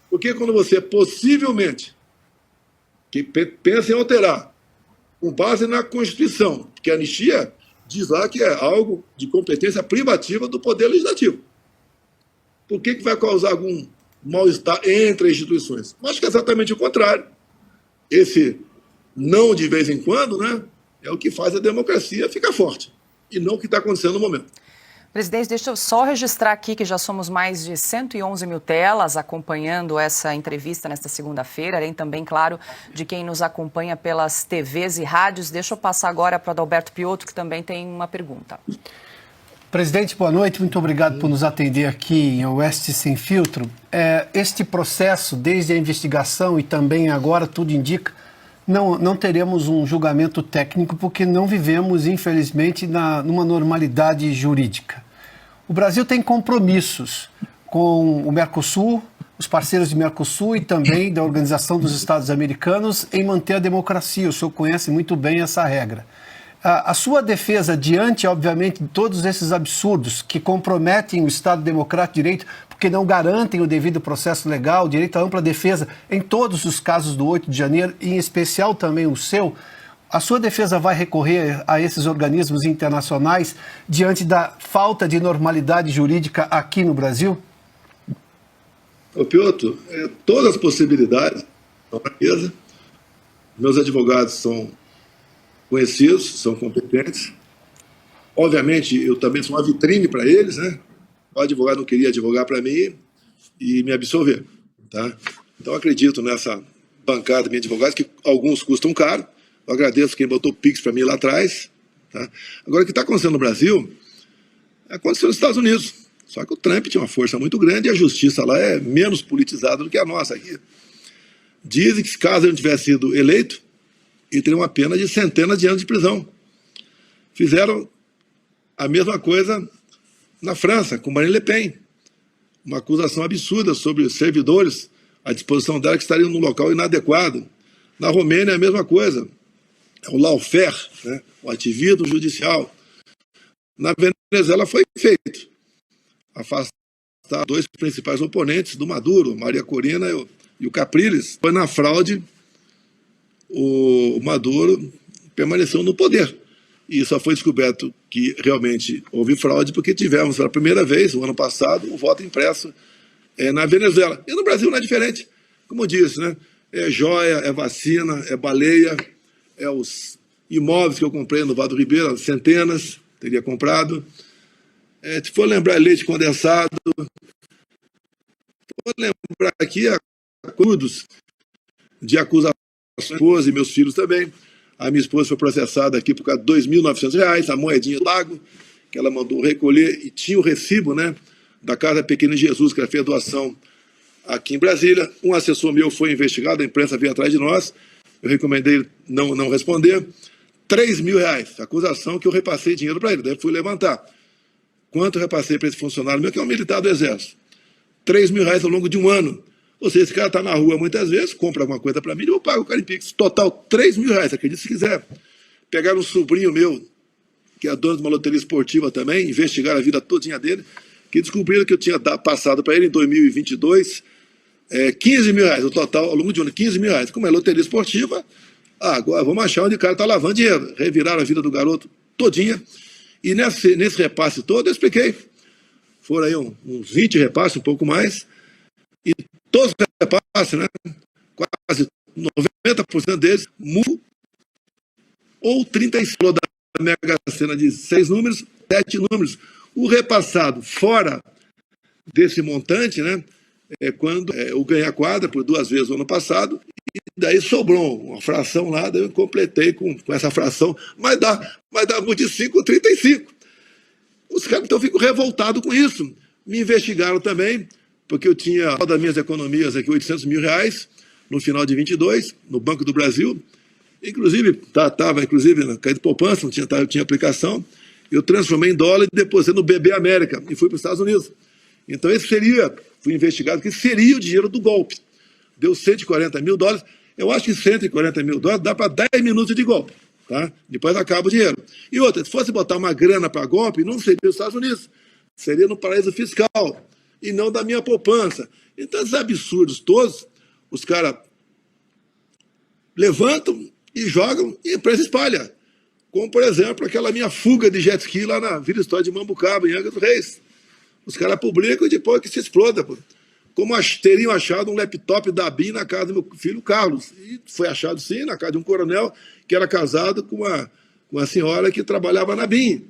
porque quando você possivelmente pensa em alterar, com base na Constituição, porque a anistia diz lá que é algo de competência privativa do Poder Legislativo. Por que vai causar algum mal-estar entre as instituições? Eu acho que é exatamente o contrário. Esse não de vez em quando, né, é o que faz a democracia ficar forte, e não o que está acontecendo no momento. Presidente, deixa eu só registrar aqui que já somos mais de 111 mil telas acompanhando essa entrevista nesta segunda-feira, além também, claro, de quem nos acompanha pelas TVs e rádios. Deixa eu passar agora para o Adalberto Piotto, que também tem uma pergunta. Presidente, boa noite. Muito obrigado por nos atender aqui em Oeste Sem Filtro. Este processo, desde a investigação e também agora, tudo indica, não teremos um julgamento técnico porque não vivemos, infelizmente, numa normalidade jurídica. O Brasil tem compromissos com o Mercosul, os parceiros do Mercosul e também da Organização dos Estados Americanos em manter a democracia. O senhor conhece muito bem essa regra. A sua defesa diante, obviamente, de todos esses absurdos que comprometem o Estado Democrático de Direito, porque não garantem o devido processo legal, o direito à ampla defesa em todos os casos do 8 de janeiro, e em especial também o seu, a sua defesa vai recorrer a esses organismos internacionais diante da falta de normalidade jurídica aqui no Brasil? Ô Piotto, todas as possibilidades estão na mesa. Meus advogados são conhecidos, são competentes. Obviamente, eu também sou uma vitrine para eles, né? O advogado não queria advogar para mim e me absolver, tá? Então, eu acredito nessa bancada de advogados, que alguns custam caro. Eu agradeço quem botou Pix para mim lá atrás, tá? Agora, o que está acontecendo no Brasil aconteceu nos Estados Unidos. Só que o Trump tinha uma força muito grande e a justiça lá é menos politizada do que a nossa aqui. Dizem que, caso ele não tivesse sido eleito, ele teria uma pena de centenas de anos de prisão. Fizeram A mesma coisa na França, com Marine Le Pen. Uma acusação absurda sobre servidores à disposição dela que estariam num local inadequado. Na Romênia, a mesma coisa. O lawfare, né? O ativismo judicial. Na Venezuela foi feito. Afastar dois principais oponentes do Maduro, Maria Corina e o Capriles. Foi na fraude, o Maduro permaneceu no poder. E só foi descoberto que realmente houve fraude porque tivemos pela primeira vez, o ano passado, o voto impresso na Venezuela. E no Brasil não é diferente. Como eu disse, né? É joia, é vacina, é baleia, é os imóveis que eu comprei no Vado Ribeira, centenas, teria comprado. Se for lembrar leite condensado, vou lembrar aqui acordos de acusações, esposa e meus filhos também. A minha esposa foi processada aqui por causa de R$ 2.900, a moedinha do lago, que ela mandou recolher, e tinha o recibo, né, da Casa Pequena Jesus, que ela fez doação aqui em Brasília. Um assessor meu foi investigado, a imprensa veio atrás de nós, eu recomendei não responder. R$ 3.000, acusação que eu repassei dinheiro para ele, daí fui levantar. Quanto eu repassei para esse funcionário meu, que é um militar do Exército? R$ 3.000 ao longo de um ano. Ou seja, esse cara está na rua muitas vezes, compra alguma coisa para mim, eu pago o cara em Pix. Total, R$ 3.000, acredite se quiser. Pegaram um sobrinho meu, que é dono de uma loteria esportiva também, investigaram a vida todinha dele, que descobriram que eu tinha passado para ele em 2022 R$ 15.000, o total ao longo de um ano, R$ 15.000. Como é loteria esportiva, agora vamos achar onde o cara está lavando dinheiro. Reviraram a vida do garoto todinha. E nesse repasse todo, eu expliquei. Foram aí uns 20 repasses, um pouco mais. E todos os repasses, né, quase 90% deles, ou 35% da Mega Sena de 6 números, 7 números. O repassado fora desse montante, né, é quando eu ganhei a quadra por 2 vezes no ano passado, e daí sobrou uma fração lá, daí eu completei com essa fração, mas dá muito de 5, 35. Os caras, então, eu fico revoltado com isso. Me investigaram também, porque eu tinha, das minhas economias aqui, R$ 800 mil no final de 22, no Banco do Brasil. Inclusive, estava na caída de poupança, não tinha aplicação. Eu transformei em dólar e depositei no BB América e fui para os Estados Unidos. Então, fui investigado, que seria o dinheiro do golpe. Deu US$140 mil. Eu acho que US$140 mil dá para 10 minutos de golpe. Tá? Depois acaba o dinheiro. E outra, se fosse botar uma grana para golpe, não seria os Estados Unidos. Seria no paraíso fiscal. E não da minha poupança. Então, esses absurdos todos, os caras levantam e jogam e a imprensa espalha. Como, por exemplo, aquela minha fuga de jet ski lá na Vila História de Mambucaba, em Angra dos Reis. Os caras publicam e depois que se exploda. Pô. Como teriam achado um laptop da BIM na casa do meu filho Carlos. E foi achado, sim, na casa de um coronel que era casado com uma senhora que trabalhava na BIM.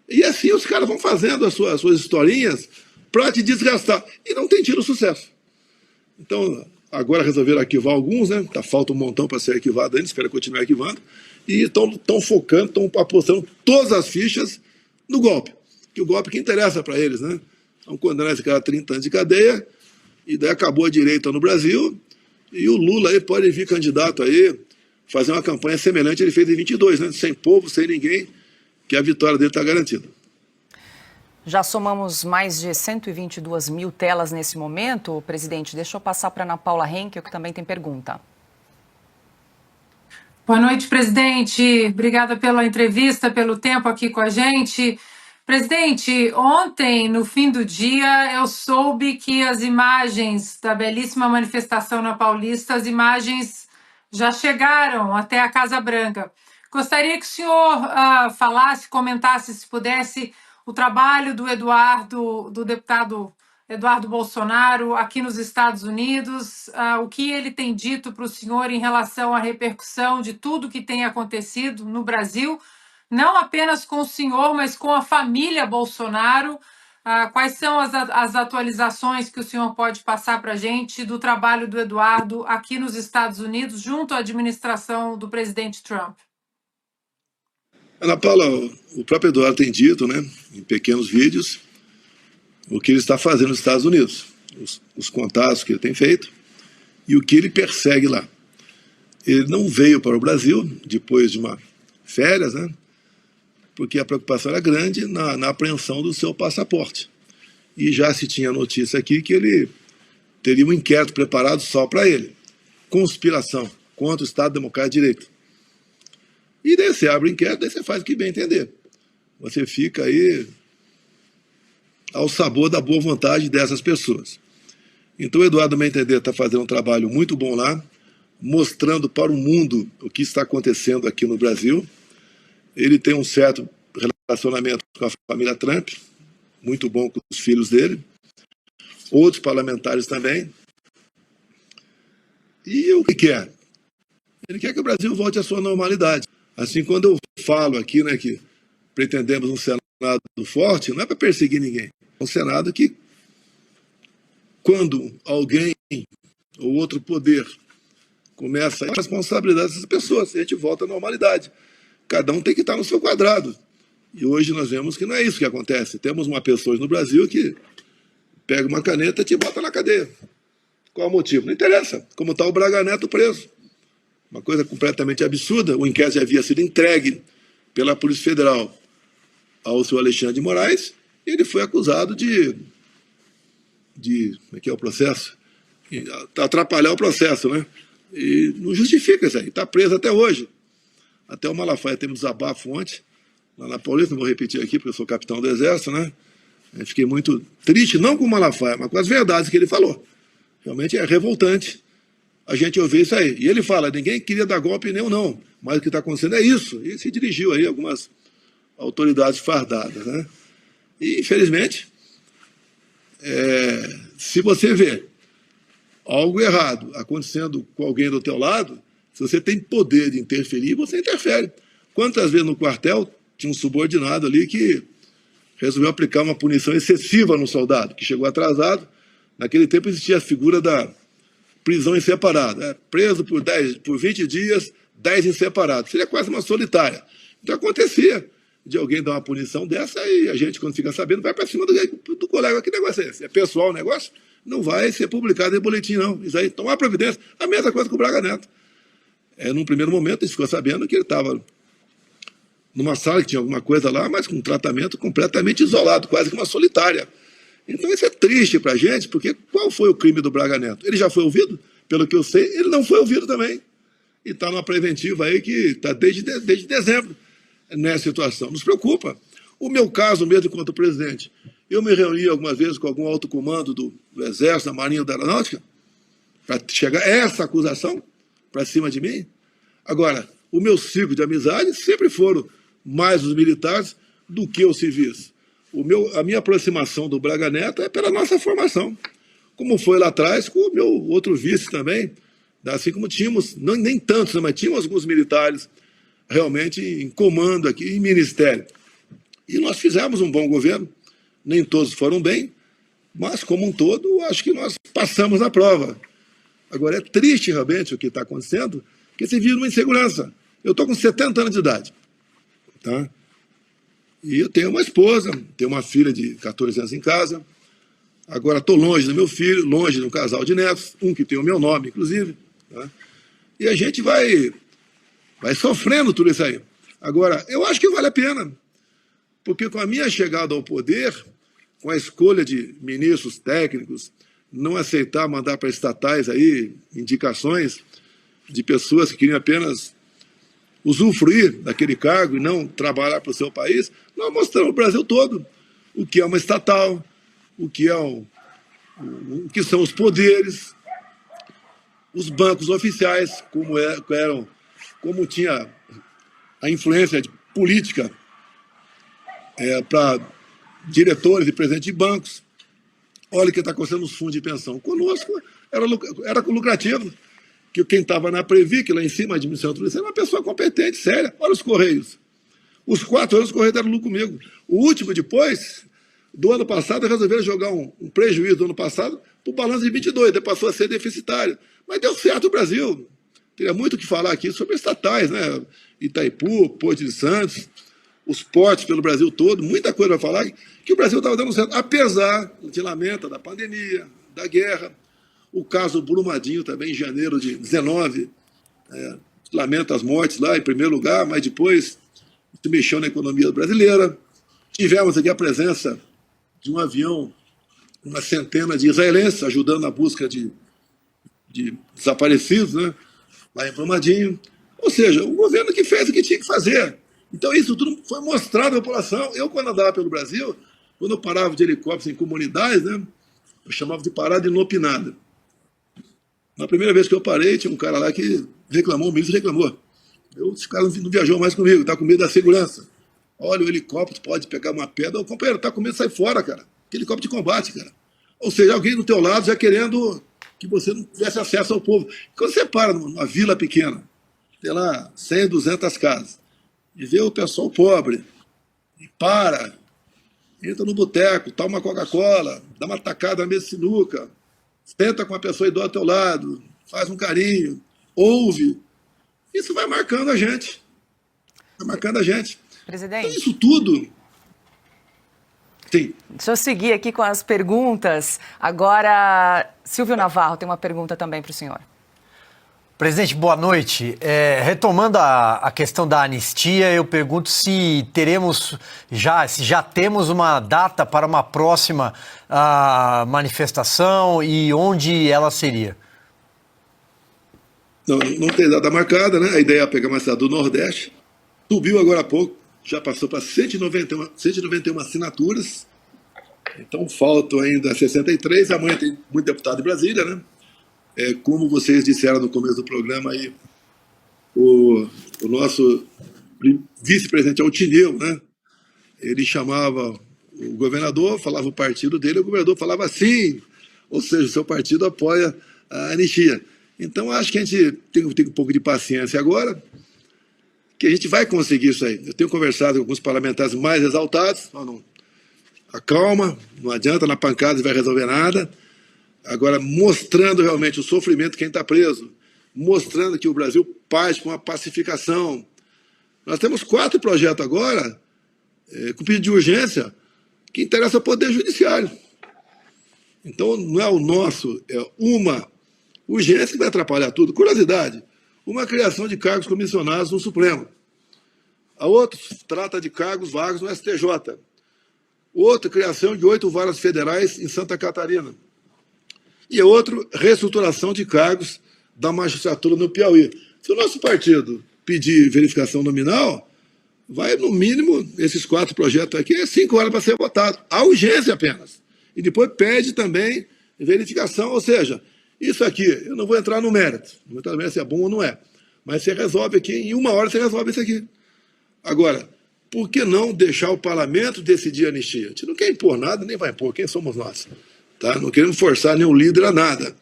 E assim os caras vão fazendo as suas historinhas para te desgastar. E não tem tido sucesso. Então, agora resolveram arquivar alguns, né? Falta um montão para ser arquivado ainda, espero continuar arquivando. E estão focando, estão apostando todas as fichas no golpe. Que o golpe que interessa para eles, né? Vão condenar esse cara a 30 anos de cadeia, e daí acabou a direita no Brasil, e o Lula aí pode vir candidato aí, fazer uma campanha semelhante ele fez em 22, né? Sem povo, sem ninguém, que a vitória dele está garantida. Já somamos mais de 122 mil telas nesse momento. Presidente, deixa eu passar para a Ana Paula Henkel, que também tem pergunta. Boa noite, presidente. Obrigada pela entrevista, pelo tempo aqui com a gente. Presidente, ontem, no fim do dia, eu soube que as imagens da belíssima manifestação na Paulista, as imagens já chegaram até a Casa Branca. Gostaria que o senhor falasse, comentasse, se pudesse, o trabalho do deputado Eduardo Bolsonaro aqui nos Estados Unidos, o que ele tem dito para o senhor em relação à repercussão de tudo que tem acontecido no Brasil, não apenas com o senhor, mas com a família Bolsonaro. Quais são as atualizações que o senhor pode passar para a gente do trabalho do Eduardo aqui nos Estados Unidos, junto à administração do presidente Trump? Ana Paula, o próprio Eduardo tem dito, né, em pequenos vídeos, o que ele está fazendo nos Estados Unidos, os contatos que ele tem feito e o que ele persegue lá. Ele não veio para o Brasil depois de uma férias, né? porque a preocupação era grande na apreensão do seu passaporte. E já se tinha notícia aqui que ele teria um inquérito preparado só para ele. Conspiração contra o Estado Democrático de Direito. E daí você abre o inquérito, daí você faz o que bem entender. Você fica aí ao sabor da boa vontade dessas pessoas. Então o Eduardo, bem entender, está fazendo um trabalho muito bom lá, mostrando para o mundo o que está acontecendo aqui no Brasil. Ele tem um certo relacionamento com a família Trump, muito bom com os filhos dele, outros parlamentares também. E o que quer? Ele quer que o Brasil volte à sua normalidade. Assim, quando eu falo aqui, né, que pretendemos um Senado forte, não é para perseguir ninguém. É um Senado que, quando alguém ou outro poder começa a responsabilidade dessas pessoas, a gente volta à normalidade. Cada um tem que estar no seu quadrado. E hoje nós vemos que não é isso que acontece. Temos uma pessoa no Brasil que pega uma caneta e te bota na cadeia. Qual o motivo? Não interessa. Como está o Braga Neto preso. Uma coisa completamente absurda. O inquérito já havia sido entregue pela Polícia Federal ao senhor Alexandre de Moraes. E ele foi acusado de como é que é o processo? Atrapalhar o processo, né? E não justifica isso aí. Está preso até hoje. Até o Malafaia teve um desabafo ontem, lá na Paulista, não vou repetir aqui, porque eu sou capitão do Exército, né? Eu fiquei muito triste, não com o Malafaia, mas com as verdades que ele falou. Realmente é revoltante a gente ouvir isso aí. E ele fala, ninguém queria dar golpe nenhum, não. Mas o que está acontecendo é isso. E se dirigiu aí a algumas autoridades fardadas, né? E, infelizmente, se você vê algo errado acontecendo com alguém do teu lado, se você tem poder de interferir, você interfere. Quantas vezes no quartel tinha um subordinado ali que resolveu aplicar uma punição excessiva no soldado, que chegou atrasado. Naquele tempo existia a figura da prisão em separado. Preso por 20 dias, 10 em separado. Seria quase uma solitária. Então acontecia de alguém dar uma punição dessa e a gente, quando fica sabendo, vai para cima do colega. Que negócio é esse? É pessoal o negócio? Não vai ser publicado em boletim, não. Isso aí, tomar providência. A mesma coisa com o Braga Neto. Num primeiro momento, a gente ficou sabendo que ele estava numa sala que tinha alguma coisa lá, mas com um tratamento completamente isolado, quase que uma solitária. Então isso é triste para a gente, porque qual foi o crime do Braga Neto? Ele já foi ouvido? Pelo que eu sei, ele não foi ouvido também. E está numa preventiva aí que está desde dezembro nessa situação. Nos preocupa. O meu caso mesmo enquanto presidente, eu me reuni algumas vezes com algum alto comando do Exército, da Marinha ou da Aeronáutica, para chegar a essa acusação para cima de mim. Agora, o meu ciclo de amizade sempre foram mais os militares do que os civis. A minha aproximação do Braga Neto é pela nossa formação, como foi lá atrás com o meu outro vice também, assim como tínhamos, nem tantos, mas tínhamos alguns militares realmente em comando aqui, em ministério. E nós fizemos um bom governo, nem todos foram bem, mas como um todo, acho que nós passamos na prova. Agora, é triste realmente o que está acontecendo, porque se vive uma insegurança. Eu estou com 70 anos de idade, tá? E eu tenho uma esposa, tenho uma filha de 14 anos em casa. Agora estou longe do meu filho, longe de um casal de netos, um que tem o meu nome, inclusive. Tá? E a gente vai sofrendo tudo isso aí. Agora, eu acho que vale a pena, porque com a minha chegada ao poder, com a escolha de ministros técnicos, não aceitar mandar para estatais aí indicações de pessoas que queriam apenas usufruir daquele cargo e não trabalhar para o seu país, nós mostramos para o Brasil todo o que é uma estatal, o que que são os poderes, os bancos oficiais, como tinha a influência política para diretores e presidentes de bancos. Olha o que está acontecendo nos fundos de pensão. Conosco era lucrativo. Que quem estava na Previc, lá em cima, a administração tudo isso, era uma pessoa competente, séria. Olha os Correios. Os 4 anos os Correios deram lucro comigo. O último, depois, do ano passado, resolveram jogar um prejuízo do ano passado para o balanço de 22, daí passou a ser deficitário. Mas deu certo o Brasil. Teria muito o que falar aqui sobre estatais, né? Itaipu, Porto de Santos, os portos pelo Brasil todo, muita coisa para falar, que o Brasil estava dando certo, apesar, a gente lamenta, da pandemia, da guerra. O caso Brumadinho também, em janeiro de 19, lamenta as mortes lá, em primeiro lugar, mas depois isso mexeu na economia brasileira. Tivemos aqui a presença de um avião, uma centena de israelenses ajudando na busca de desaparecidos, né? Lá em Brumadinho. Ou seja, o governo que fez o que tinha que fazer. Então isso tudo foi mostrado à população. Eu, quando andava pelo Brasil, quando eu parava de helicóptero em comunidades, né, eu chamava de parada inopinada. Na primeira vez que eu parei, tinha um cara lá que reclamou, o ministro reclamou. Esse cara não viajou mais comigo, está com medo da segurança. Olha, o helicóptero pode pegar uma pedra. Ô, companheiro, tá com medo, sai fora, cara. Que helicóptero de combate, cara. Ou seja, alguém do teu lado já querendo que você não tivesse acesso ao povo. Quando você para numa vila pequena, tem lá 100, 200 casas, e vê o pessoal pobre, e entra no boteco, toma uma Coca-Cola, dá uma tacada na mesa de sinuca, senta com a pessoa idosa ao teu lado, faz um carinho, ouve. Isso vai marcando a gente. Vai marcando a gente. Presidente. Então, isso tudo. Sim. Deixa eu seguir aqui com as perguntas. Agora, Silvio Navarro tem uma pergunta também para o senhor. Presidente, boa noite. Retomando a questão da anistia, eu pergunto se já temos uma data para uma próxima manifestação e onde ela seria. Não tem data marcada, né? A ideia é pegar uma cidade do Nordeste. Subiu agora há pouco, já passou para 191 assinaturas. Então faltam ainda 63. Amanhã tem muito deputado de Brasília, né? Como vocês disseram no começo do programa aí, o nosso vice-presidente Altineu, né? Ele chamava o governador, falava o partido dele, o governador falava sim, ou seja, o seu partido apoia a anistia. Então acho que a gente tem um pouco de paciência agora, que a gente vai conseguir isso aí. Eu tenho conversado com alguns parlamentares mais exaltados, acalma, não adianta, na pancada não vai resolver nada. Agora, mostrando realmente o sofrimento de quem está preso, mostrando que o Brasil parte com uma pacificação. Nós temos 4 projetos agora, com pedido de urgência, que interessa ao Poder Judiciário. Então, não é o nosso, é uma urgência que vai atrapalhar tudo. Curiosidade, uma criação de cargos comissionados no Supremo. A outra trata de cargos vagos no STJ. Outra, criação de 8 varas federais em Santa Catarina. E outro, reestruturação de cargos da magistratura no Piauí. Se o nosso partido pedir verificação nominal, vai, no mínimo, esses 4 projetos aqui, 5 horas para ser votado. Há urgência apenas. E depois pede também verificação, ou seja, isso aqui, eu não vou entrar no mérito, não vou entrar no mérito se é bom ou não é, mas você resolve aqui, em 1 hora você resolve isso aqui. Agora, por que não deixar o parlamento decidir a anistia? A gente não quer impor nada, nem vai impor, quem somos nós? Tá? Não queremos forçar nenhum líder a nada.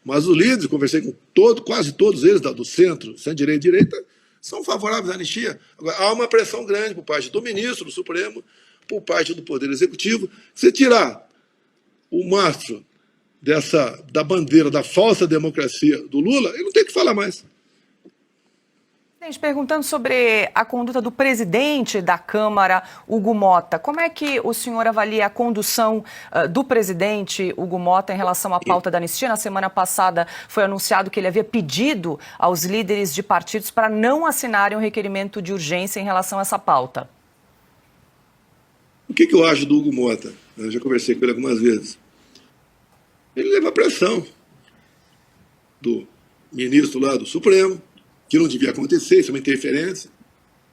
Mas os líderes, conversei com quase todos eles, do centro, centro-direita e direita, são favoráveis à anistia. Agora, há uma pressão grande por parte do ministro, do Supremo, por parte do Poder Executivo. Se tirar o mastro da bandeira da falsa democracia do Lula, ele não tem o que falar mais. Perguntando sobre a conduta do presidente da Câmara, Hugo Mota. Como é que o senhor avalia a condução do presidente Hugo Mota em relação à pauta da anistia? Na semana passada foi anunciado que ele havia pedido aos líderes de partidos para não assinarem um requerimento de urgência em relação a essa pauta. O que eu acho do Hugo Mota? Eu já conversei com ele algumas vezes. Ele leva a pressão do ministro lá do Supremo, que não devia acontecer, isso é uma interferência,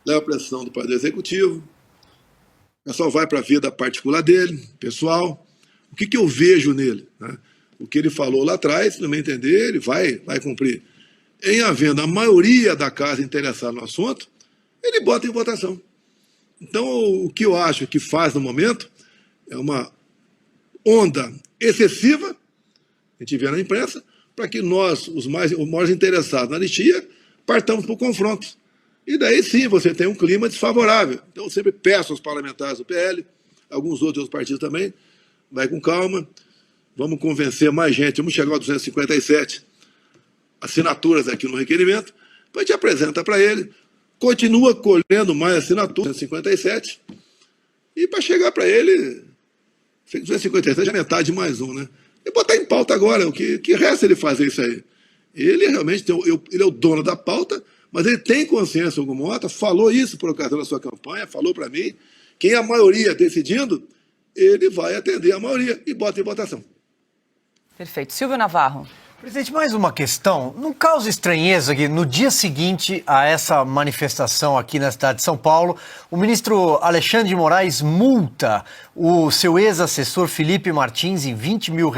leva a pressão do Poder Executivo, o pessoal vai para a vida particular dele, pessoal. O que eu vejo nele? Né? O que ele falou lá atrás, no meu entender, ele vai cumprir. Em havendo a maioria da casa interessada no assunto, ele bota em votação. Então, o que eu acho que faz no momento é uma onda excessiva, a gente vê na imprensa, para que nós, os maiores interessados na anistia, partamos para o confronto. E daí sim você tem um clima desfavorável. Então eu sempre peço aos parlamentares do PL, alguns outros partidos também, vai com calma, vamos convencer mais gente, vamos chegar a 257 assinaturas aqui no requerimento, a gente apresenta para ele, continua colhendo mais assinaturas, 257, e para chegar para ele, 257 é metade mais um, né? E botar em pauta agora, o que resta ele fazer isso aí? Ele realmente ele é o dono da pauta, Mas ele tem consciência, Hugo Mota, falou isso por ocasião da sua campanha, falou para mim, quem a maioria decidindo, ele vai atender a maioria e bota em votação. Perfeito. Silvio Navarro. Presidente, mais uma questão. Não causa estranheza que no dia seguinte a essa manifestação aqui na cidade de São Paulo, o ministro Alexandre de Moraes multa o seu ex-assessor Felipe Martins em R$20 mil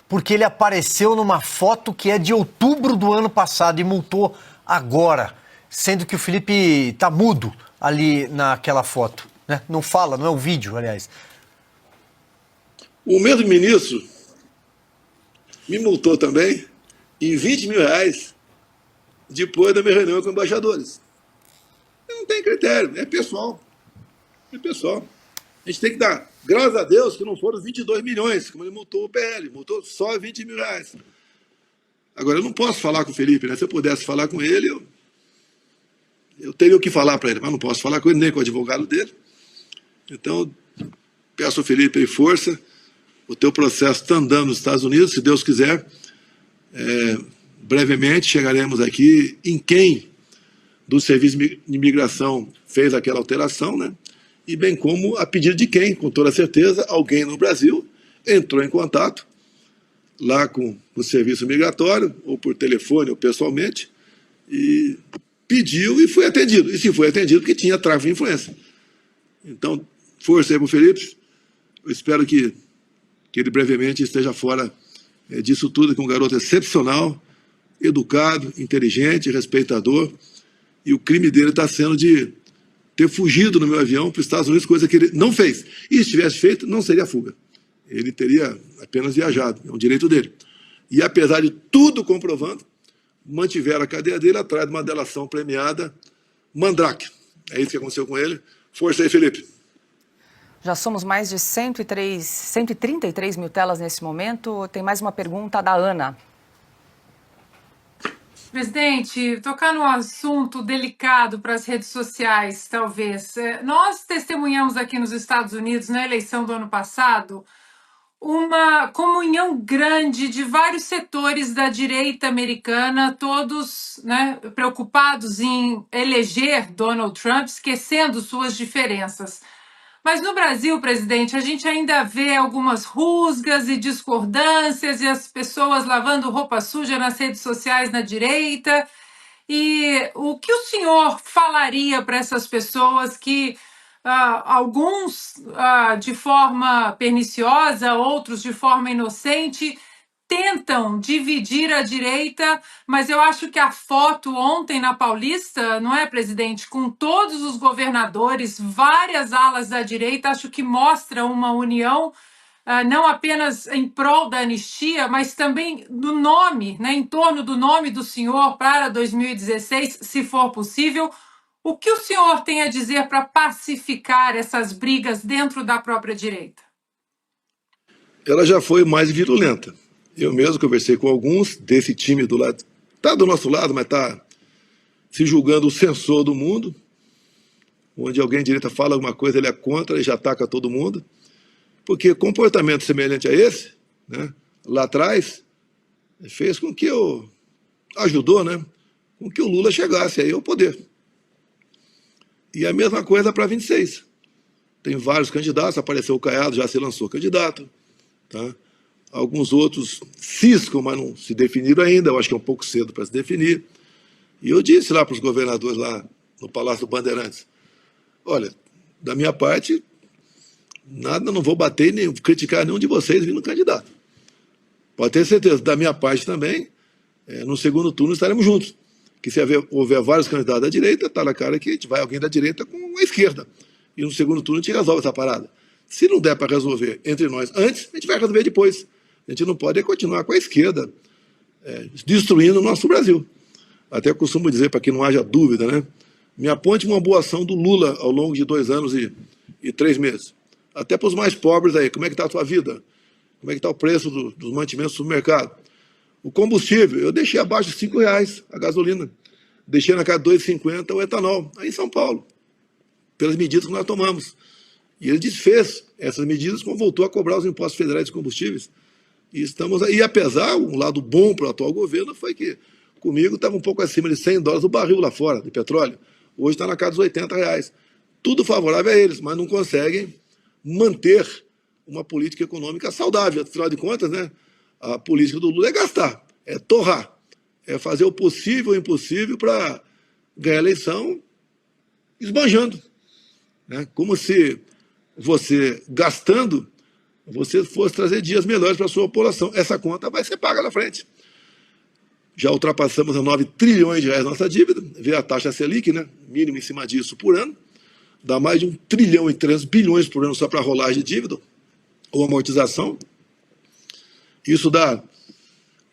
porque ele apareceu numa foto que é de outubro do ano passado e multou agora, sendo que o Felipe está mudo ali naquela foto, né? Não fala, não é o vídeo, aliás. O mesmo ministro me multou também em R$20 mil depois da minha reunião com embaixadores. Não tem critério, é pessoal. É pessoal. A gente tem que dar, graças a Deus, que não foram 22 milhões, como ele multou o PL, multou só R$20 mil. Agora, eu não posso falar com o Felipe, né? Se eu pudesse falar com ele, eu teria o que falar para ele, mas não posso falar com ele, nem com o advogado dele. Então, peço ao Felipe aí força. O teu processo está andando nos Estados Unidos, se Deus quiser. Brevemente chegaremos aqui em quem do Serviço de Imigração fez aquela alteração, né? E bem como a pedido de quem, com toda certeza, alguém no Brasil entrou em contato lá com o Serviço Migratório, ou por telefone, ou pessoalmente, e pediu e foi atendido. E se foi atendido, porque tinha tráfico de influência. Então, força aí para o Felipe. Eu espero que ele brevemente esteja fora disso tudo, que é um garoto excepcional, educado, inteligente, respeitador, e o crime dele está sendo de ter fugido no meu avião para os Estados Unidos, coisa que ele não fez. E se tivesse feito, não seria fuga. Ele teria apenas viajado, é um direito dele. E apesar de tudo comprovando, mantiveram a cadeia dele atrás de uma delação premiada, Mandrake. É isso que aconteceu com ele. Força aí, Felipe. Já somos mais de 133 mil telas nesse momento. Tem mais uma pergunta da Ana. Presidente, tocar num assunto delicado para as redes sociais, talvez. Nós testemunhamos aqui nos Estados Unidos, na eleição do ano passado, uma comunhão grande de vários setores da direita americana, todos, né, preocupados em eleger Donald Trump, esquecendo suas diferenças. Mas no Brasil, presidente, a gente ainda vê algumas rusgas e discordâncias e as pessoas lavando roupa suja nas redes sociais na direita. E o que o senhor falaria para essas pessoas que alguns de forma perniciosa, outros de forma inocente, tentam dividir a direita, mas eu acho que a foto ontem na Paulista, não é, presidente, com todos os governadores, várias alas da direita, acho que mostra uma união, não apenas em prol da anistia, mas também do nome, né, em torno do nome do senhor para 2016, se for possível. O que o senhor tem a dizer para pacificar essas brigas dentro da própria direita? Ela já foi mais virulenta. Eu mesmo conversei com alguns desse time do lado. Está do nosso lado, mas está se julgando o censor do mundo. Onde alguém de direita fala alguma coisa, ele é contra e já ataca todo mundo. Porque comportamento semelhante a esse, né, lá atrás, fez com que ajudou, né, com que o Lula chegasse aí ao poder. E a mesma coisa para 26. Tem vários candidatos, apareceu o Caiado, já se lançou candidato, tá? Alguns outros ciscam, mas não se definiram ainda, eu acho que é um pouco cedo para se definir. E eu disse lá para os governadores lá no Palácio do Bandeirantes, olha, da minha parte, nada, não vou bater nem criticar nenhum de vocês vindo candidato. Pode ter certeza, da minha parte também, no segundo turno estaremos juntos. Que se houver vários candidatos da direita, está na cara que a gente vai alguém da direita com a esquerda. E no segundo turno a gente resolve essa parada. Se não der para resolver entre nós antes, a gente vai resolver depois. A gente não pode continuar com a esquerda destruindo o nosso Brasil. Até costumo dizer, para que não haja dúvida, né? Me aponte uma boa ação do Lula ao longo de 2 anos e 3 meses. Até para os mais pobres aí, como é que está a sua vida? Como é que está o preço dos mantimentos do supermercado? O combustível, eu deixei abaixo de R$5 a gasolina. Deixei na casa de R$2,50 o etanol, aí em São Paulo, pelas medidas que nós tomamos. E ele desfez essas medidas quando voltou a cobrar os impostos federais de combustíveis. E apesar, um lado bom para o atual governo foi que comigo estava um pouco acima de $100 o barril lá fora, de petróleo. Hoje está na casa dos R$80. Tudo favorável a eles, mas não conseguem manter uma política econômica saudável. Afinal de contas, né, a política do Lula é gastar, é torrar, é fazer o possível e o impossível para ganhar a eleição esbanjando. Né? Como se você, gastando, você fosse trazer dias melhores para a sua população. Essa conta vai ser paga na frente. Já ultrapassamos a 9 trilhões de reais nossa dívida, vê a taxa Selic, né, mínimo em cima disso por ano, dá mais de 1 trilhão e 300 bilhões por ano só para rolagem de dívida ou amortização. Isso dá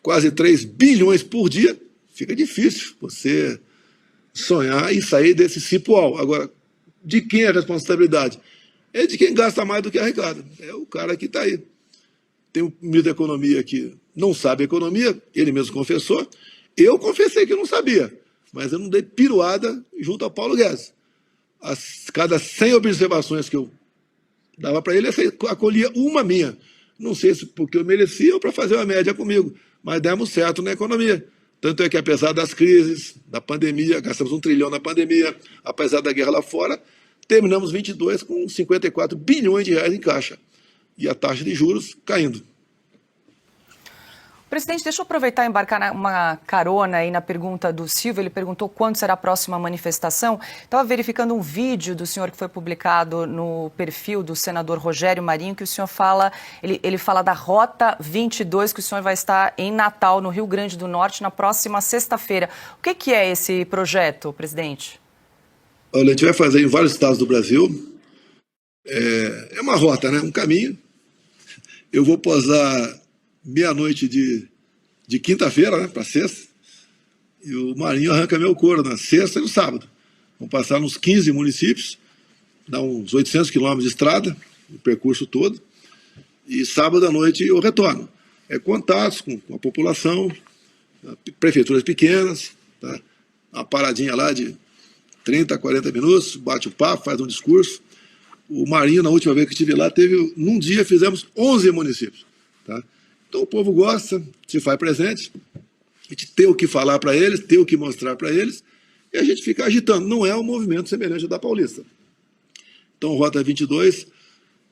quase 3 bilhões por dia. Fica difícil você sonhar e sair desse cipoal. Agora, de quem é a responsabilidade? É de quem gasta mais do que arrecada. É o cara que está aí. Tem um ministro da Economia que não sabe economia, ele mesmo confessou. Eu confessei que eu não sabia, mas eu não dei piruada junto ao Paulo Guedes. Cada 100 observações que eu dava para ele, eu acolhia uma minha. Não sei se porque eu merecia ou para fazer uma média comigo, mas demos certo na economia. Tanto é que, apesar das crises, da pandemia, gastamos 1 trilhão na pandemia, apesar da guerra lá fora, terminamos 22 com 54 bilhões de reais em caixa. E a taxa de juros caindo. Presidente, deixa eu aproveitar e embarcar uma carona aí na pergunta do Silvio. Ele perguntou quando será a próxima manifestação. Estava verificando um vídeo do senhor que foi publicado no perfil do senador Rogério Marinho, que o senhor fala, ele fala da Rota 22, que o senhor vai estar em Natal, no Rio Grande do Norte, na próxima sexta-feira. O que é esse projeto, presidente? Olha, a gente vai fazer em vários estados do Brasil. É uma rota, né? Um caminho. Eu vou posar meia-noite de quinta-feira, né, para sexta, e o Marinho arranca meu couro na sexta e no sábado. Vamos passar nos 15 municípios, dá uns 800 quilômetros de estrada, o percurso todo, e sábado à noite eu retorno. Contatos com a população, prefeituras pequenas, tá? Uma paradinha lá de 30 a 40 minutos, bate o papo, faz um discurso. O Marinho, na última vez que estive lá, num dia fizemos 11 municípios. Tá? Então o povo gosta, se faz presente, a gente tem o que falar para eles, tem o que mostrar para eles, e a gente fica agitando. Não é um movimento semelhante ao da Paulista. Então, Rota 22,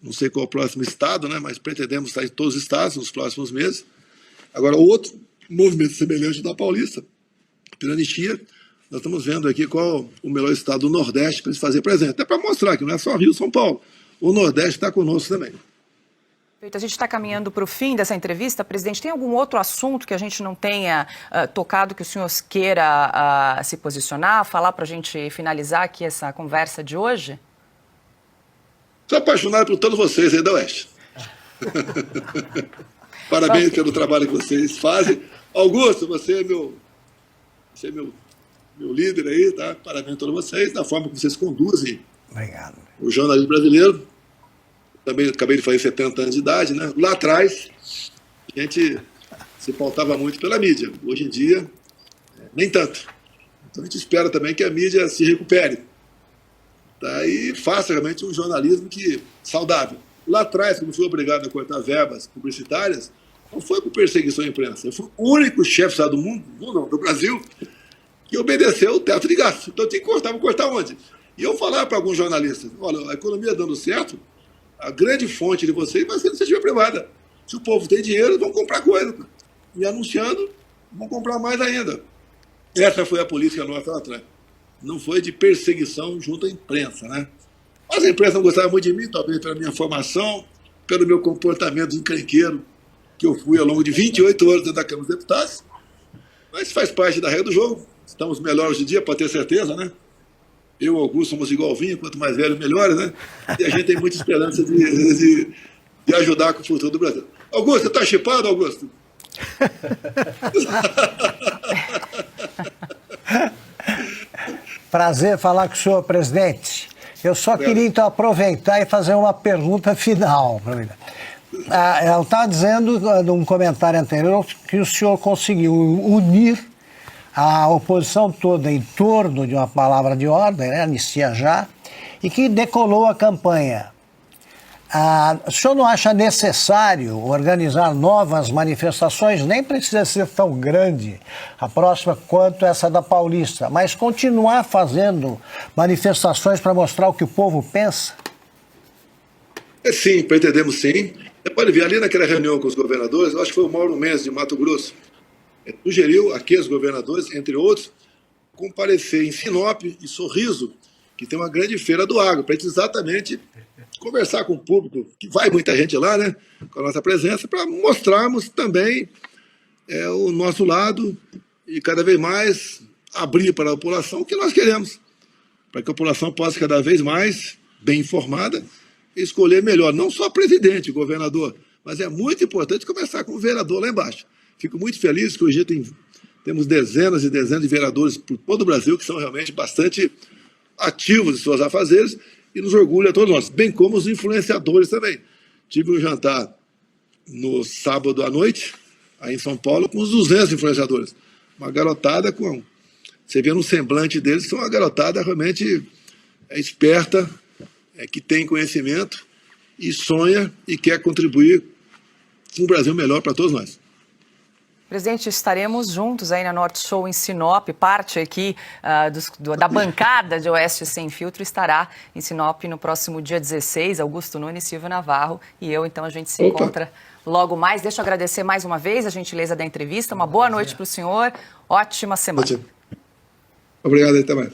não sei qual é o próximo estado, né, mas pretendemos estar em todos os estados nos próximos meses. Agora, outro movimento semelhante ao da Paulista, Piranistia, nós estamos vendo aqui qual o melhor estado do Nordeste para se fazer presente. Até para mostrar que não é só Rio e São Paulo. O Nordeste está conosco também. A gente está caminhando para o fim dessa entrevista. Presidente, tem algum outro assunto que a gente não tenha tocado, que o senhor queira se posicionar, falar para a gente finalizar aqui essa conversa de hoje? Sou apaixonado por todos vocês aí da Oeste. Parabéns pelo trabalho que vocês fazem. Augusto, você é meu líder aí, tá? Parabéns a todos vocês, da forma como vocês conduzem. Obrigado. O jornalismo brasileiro. Também acabei de fazer 70 anos de idade, né? Lá atrás, a gente se pautava muito pela mídia. Hoje em dia, nem tanto. Então a gente espera também que a mídia se recupere. Tá? E faça realmente um jornalismo saudável. Lá atrás, quando fui obrigado a cortar verbas publicitárias, não foi por perseguição à imprensa. Eu fui o único chefe de Estado do Brasil, que obedeceu o teto de gasto. Então eu tinha que cortar, vou cortar onde? E eu falava para alguns jornalistas, olha, a economia dando certo, a grande fonte de vocês vai ser a iniciativa privada. Se o povo tem dinheiro, vão comprar coisa. E anunciando, vão comprar mais ainda. Essa foi a política nossa lá atrás. Não foi de perseguição junto à imprensa, né? Mas a imprensa não gostava muito de mim, talvez pela minha formação, pelo meu comportamento encrenqueiro, que eu fui ao longo de 28 anos dentro da Câmara dos Deputados. Mas faz parte da regra do jogo. Estamos melhores hoje em dia, para ter certeza, né? Eu e o Augusto somos igual vinho, quanto mais velho, melhores, né? E a gente tem muita esperança de ajudar com o futuro do Brasil. Augusto, você está chipado, Augusto? Prazer falar com o senhor, presidente. Eu só queria, então, aproveitar e fazer uma pergunta final. Ela está dizendo, num comentário anterior, que o senhor conseguiu unir a oposição toda em torno de uma palavra de ordem, né, anistia já, e que decolou a campanha. O senhor não acha necessário organizar novas manifestações? Nem precisa ser tão grande a próxima quanto essa da Paulista, mas continuar fazendo manifestações para mostrar o que o povo pensa? Sim, pretendemos sim. Você pode ver ali naquela reunião com os governadores, acho que foi o Mauro Mendes de Mato Grosso, sugeriu aqui os governadores, entre outros, comparecer em Sinop e Sorriso, que tem uma grande feira do agro, para exatamente conversar com o público, que vai muita gente lá, né, com a nossa presença, para mostrarmos também o nosso lado e cada vez mais abrir para a população o que nós queremos, para que a população possa cada vez mais, bem informada, escolher melhor, não só presidente, governador, mas é muito importante conversar com o vereador lá embaixo. Fico muito feliz que hoje temos dezenas e dezenas de vereadores por todo o Brasil que são realmente bastante ativos em seus afazeres e nos orgulha a todos nós, bem como os influenciadores também. Tive um jantar no sábado à noite, aí em São Paulo, com uns 200 influenciadores. Uma garotada com... Você vê no semblante deles, são uma garotada realmente esperta, que tem conhecimento e sonha e quer contribuir com um Brasil melhor para todos nós. Presidente, estaremos juntos aí na Norte Show em Sinop, parte aqui da bancada de Oeste Sem Filtro estará em Sinop no próximo dia 16, Augusto Nunes, Silvio Navarro e eu, então a gente se encontra logo mais. Deixa eu agradecer mais uma vez a gentileza da entrevista, uma boa noite para o senhor, ótima semana. Obrigado aí também.